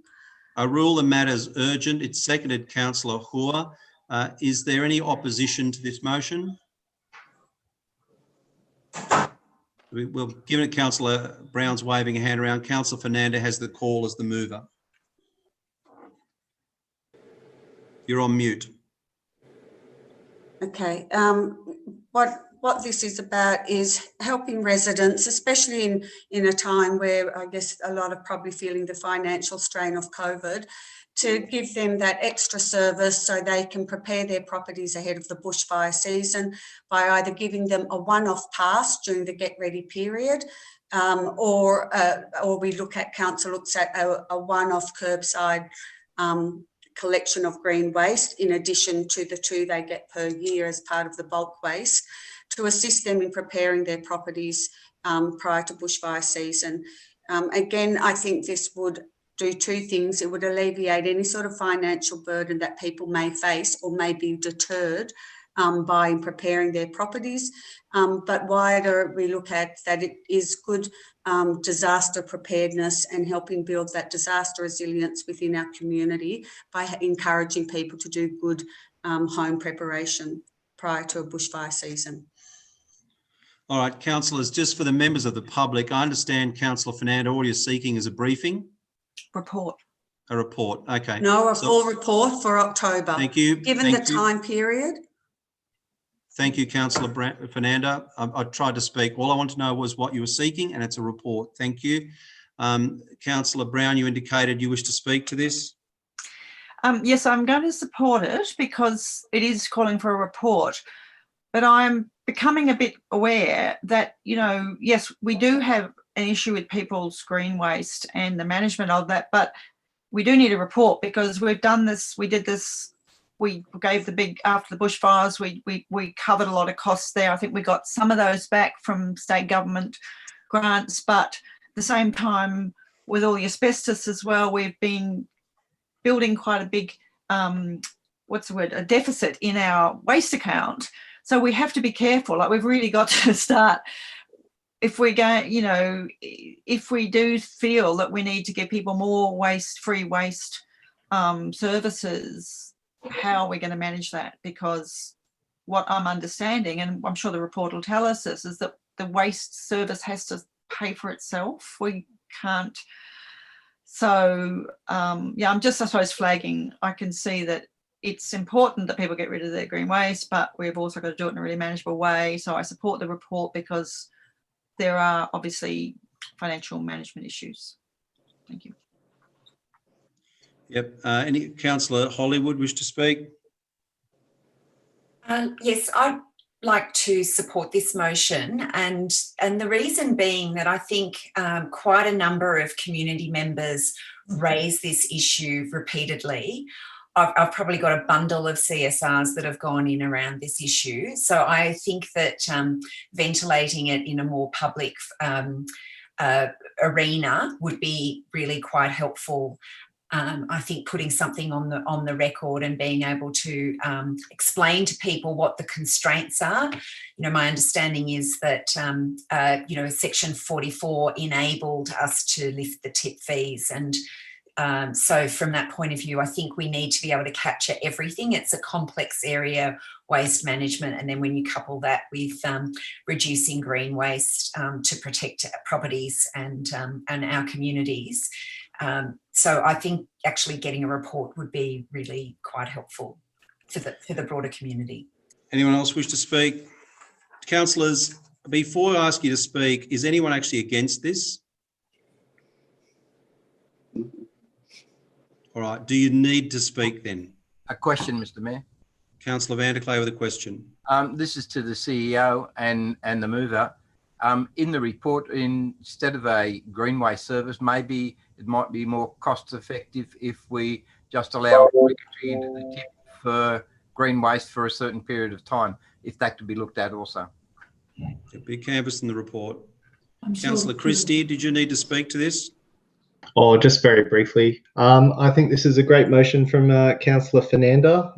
I rule the matter as urgent. It's seconded, Councillor Hua. Is there any opposition to this motion? We'll give it. Councillor Brown's waving a hand around. Councillor Fernanda has the call as the mover. You're on mute. Okay. What this is about is helping residents, especially in a time where I guess a lot are probably feeling the financial strain of COVID, to give them that extra service so they can prepare their properties ahead of the bushfire season by either giving them a one-off pass during the get ready period, or we look at, council looks at a one-off curbside collection of green waste in addition to the 2 they get per year as part of the bulk waste, to assist them in preparing their properties prior to bushfire season. Again, I think this would do 2 things. It would alleviate any sort of financial burden that people may face or may be deterred by preparing their properties. But wider, we look at that it is good disaster preparedness and helping build that disaster resilience within our community by encouraging people to do good home preparation prior to a bushfire season. All right, councillors, just for the members of the public, I understand Councillor Fernanda, all you're seeking is a briefing? Report. A report, okay. No, a full report for October. Thank you. Given the time period. Thank you, Councillor Fernanda. I tried to speak. All I want to know was what you were seeking, and it's a report. Thank you. Councillor Brown, you indicated you wish to speak to this. Yes, I'm going to support it because it is calling for a report. But I'm becoming a bit aware that, you know, yes, we do have an issue with people's green waste and the management of that, but we do need a report because we've done this, we did this, we gave the big, after the bushfires, we covered a lot of costs there. I think we got some of those back from state government grants, but at the same time, with all the asbestos as well, we've been building quite a big, a deficit in our waste account. So we have to be careful. Like, we've really got to start, if we're going, you know, if we do feel that we need to give people more free waste services, how are we going to manage that? Because what I'm understanding, and I'm sure the report will tell us this, is that the waste service has to pay for itself. We can't. So, yeah, I'm just, I suppose, flagging. I can see that it's important that people get rid of their green waste, but we've also got to do it in a really manageable way. So I support the report because there are obviously financial management issues. Thank you. Yep. Any Councillor Hollywood wish to speak? Yes, I'd like to support this motion, and the reason being that I think quite a number of community members raise this issue repeatedly. I've probably got a bundle of CSRs that have gone in around this issue. So I think that ventilating it in a more public arena would be really quite helpful. I think putting something on the record and being able to explain to people what the constraints are. You know, my understanding is that you know, Section 44 enabled us to lift the tip fees, and so from that point of view, I think we need to be able to capture everything. It's a complex area, waste management, and then when you couple that with reducing green waste to protect properties and our communities. So I think actually getting a report would be really quite helpful for the broader community. Anyone else wish to speak? Councillors, before I ask you to speak, is anyone actually against this? All right. Do you need to speak then? A question, Mr. Mayor. Councillor Vanderklay with a question. This is to the CEO and the mover. In the report, instead of a green waste service, maybe it might be more cost effective if we just allow entry into the tip for green waste for a certain period of time, if that could be looked at also. It'd be canvassed in the report. Sure. Councillor Christie, did you need to speak to this? Oh, just very briefly. I think this is a great motion from Councillor Fernanda.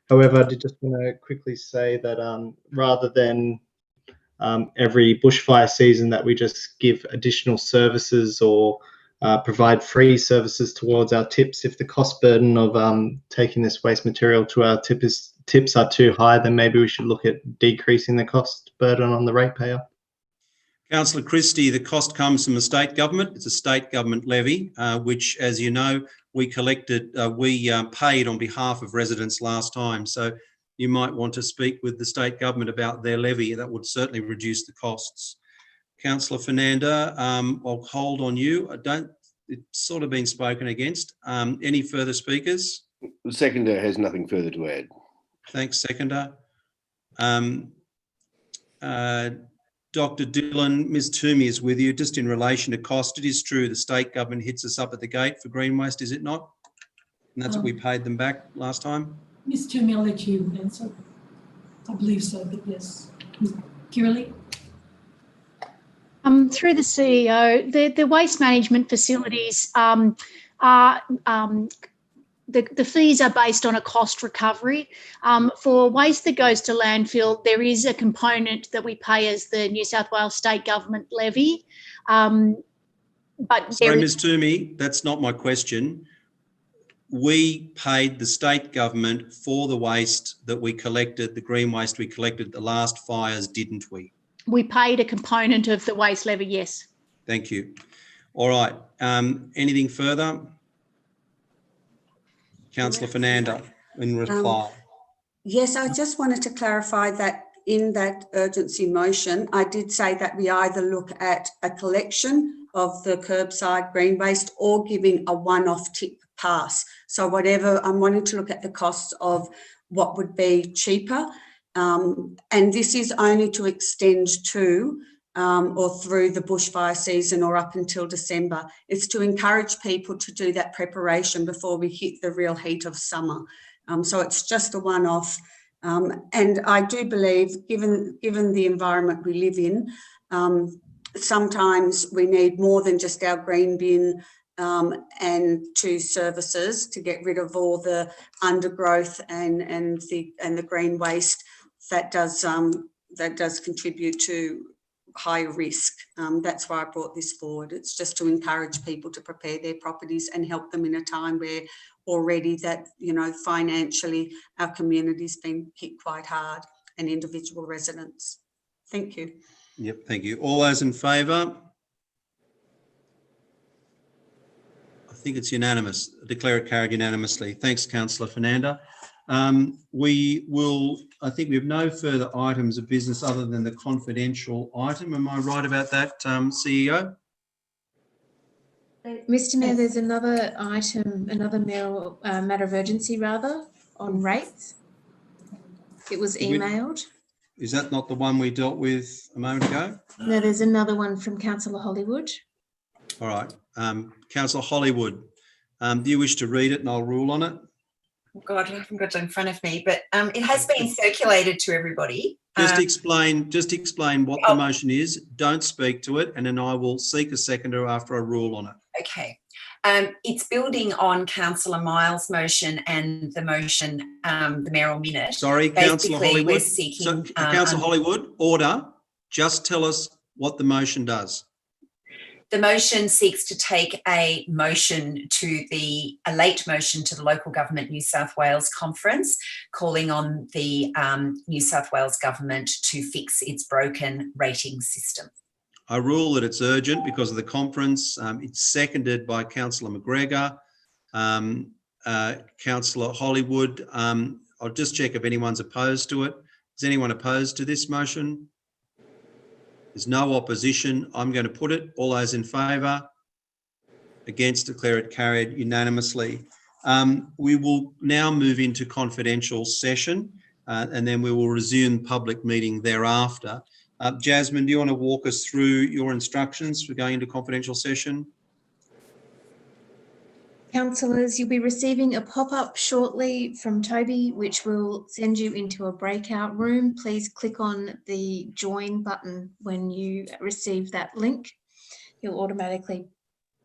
However, I did just want to quickly say that rather than every bushfire season that we just give additional services or provide free services towards our tips, if the cost burden of taking this waste material to our tips are too high, then maybe we should look at decreasing the cost burden on the ratepayer. Councillor Christie, the cost comes from the state government. It's a state government levy, which, as you know, we collected, paid on behalf of residents last time. So you might want to speak with the state government about their levy. That would certainly reduce the costs. Councillor Fernanda, I'll hold on you. It's sort of been spoken against. Any further speakers? The seconder has nothing further to add. Thanks, seconder. Dr. Dillon, Ms. Toomey is with you. Just in relation to cost, it is true the state government hits us up at the gate for green waste, is it not? And that's what we paid them back last time? Ms. Toomey, I'll let you answer. I believe so, but yes. Ms. Kirraly? Through the CEO, the waste management facilities are the fees are based on a cost recovery. For waste that goes to landfill, there is a component that we pay as the New South Wales state government levy. But sorry, Ms. Toomey, that's not my question. We paid the state government for the waste that we collected, the green waste we collected at the last fires, didn't we? We paid a component of the waste levy, yes. Thank you. All right. Anything further? Councillor Fernanda, in reply. Yes, I just wanted to clarify that in that urgency motion, I did say that we either look at a collection of the curbside green waste or giving a one-off tip pass. So whatever, I'm wanting to look at the costs of what would be cheaper. And this is only to extend to or through the bushfire season or up until December. It's to encourage people to do that preparation before we hit the real heat of summer. So it's just a one-off. And I do believe, given the environment we live in, sometimes we need more than just our green bin and 2 services to get rid of all the undergrowth and the green waste that does contribute to higher risk. That's why I brought this forward. It's just to encourage people to prepare their properties and help them in a time where already that, you know, financially our community's been hit quite hard and individual residents. Thank you. Yep, thank you. All those in favour? I think it's unanimous. I declare it carried unanimously. Thanks, Councillor Fernanda. I think we have no further items of business other than the confidential item. Am I right about that, CEO? Mr. Mayor, there's another item, another matter of urgency rather, on rates. It was emailed. Is that not the one we dealt with a moment ago? No, there's another one from Councillor Hollywood. All right. Councillor Hollywood, do you wish to read it and I'll rule on it? Oh God, I haven't got it in front of me, but it has been circulated to everybody. Just explain what the motion is. Don't speak to it, and then I will seek a seconder after I rule on it. Okay. It's building on Councillor Miles' motion and the motion, the mayoral minute. Sorry, Councillor Hollywood. We're seeking, Councillor Hollywood, order. Just tell us what the motion does. The motion seeks to take a late motion to the Local Government New South Wales Conference, calling on the New South Wales Government to fix its broken rating system. I rule that it's urgent because of the conference. It's seconded by Councillor McGregor. Councillor Hollywood, I'll just check if anyone's opposed to it. Is anyone opposed to this motion? There's no opposition. I'm going to put it. All those in favour? Against, declare it carried unanimously. We will now move into confidential session and then we will resume public meeting thereafter. Jasmine, do you want to walk us through your instructions for going into confidential session? Councillors, you'll be receiving a pop-up shortly from Toby, which will send you into a breakout room. Please click on the join button when you receive that link. You'll automatically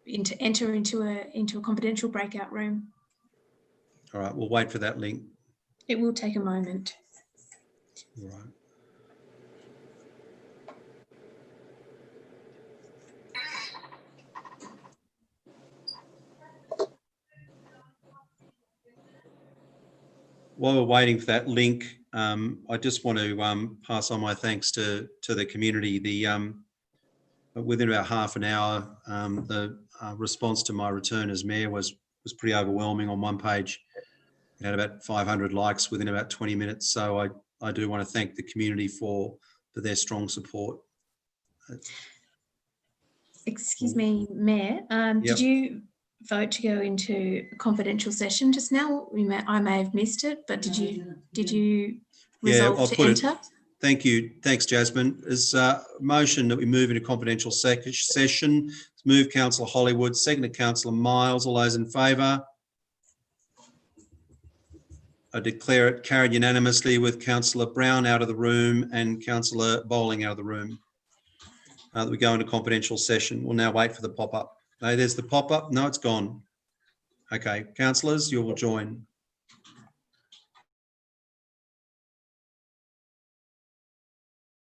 enter into a confidential breakout room. All right, we'll wait for that link. It will take a moment. All right. While we're waiting for that link, I just want to pass on my thanks to the community. within about half an hour. The response to my return as mayor was pretty overwhelming. On one page, it had about 500 likes within about 20 minutes. So I do want to thank the community for their strong support. Excuse me, Mayor. Did you vote to go into a confidential session just now? I may have missed it, but did you resolve to enter? Thank you. Thanks, Jasmine. There's a motion that we move into confidential session. Move Councillor Hollywood, seconded Councillor Miles. All those in favour? I declare it carried unanimously with Councillor Brown out of the room and Councillor Bowling out of the room. That we go into confidential session. We'll now wait for the pop-up. No, there's the pop-up. No, it's gone. Okay, councillors, you will join.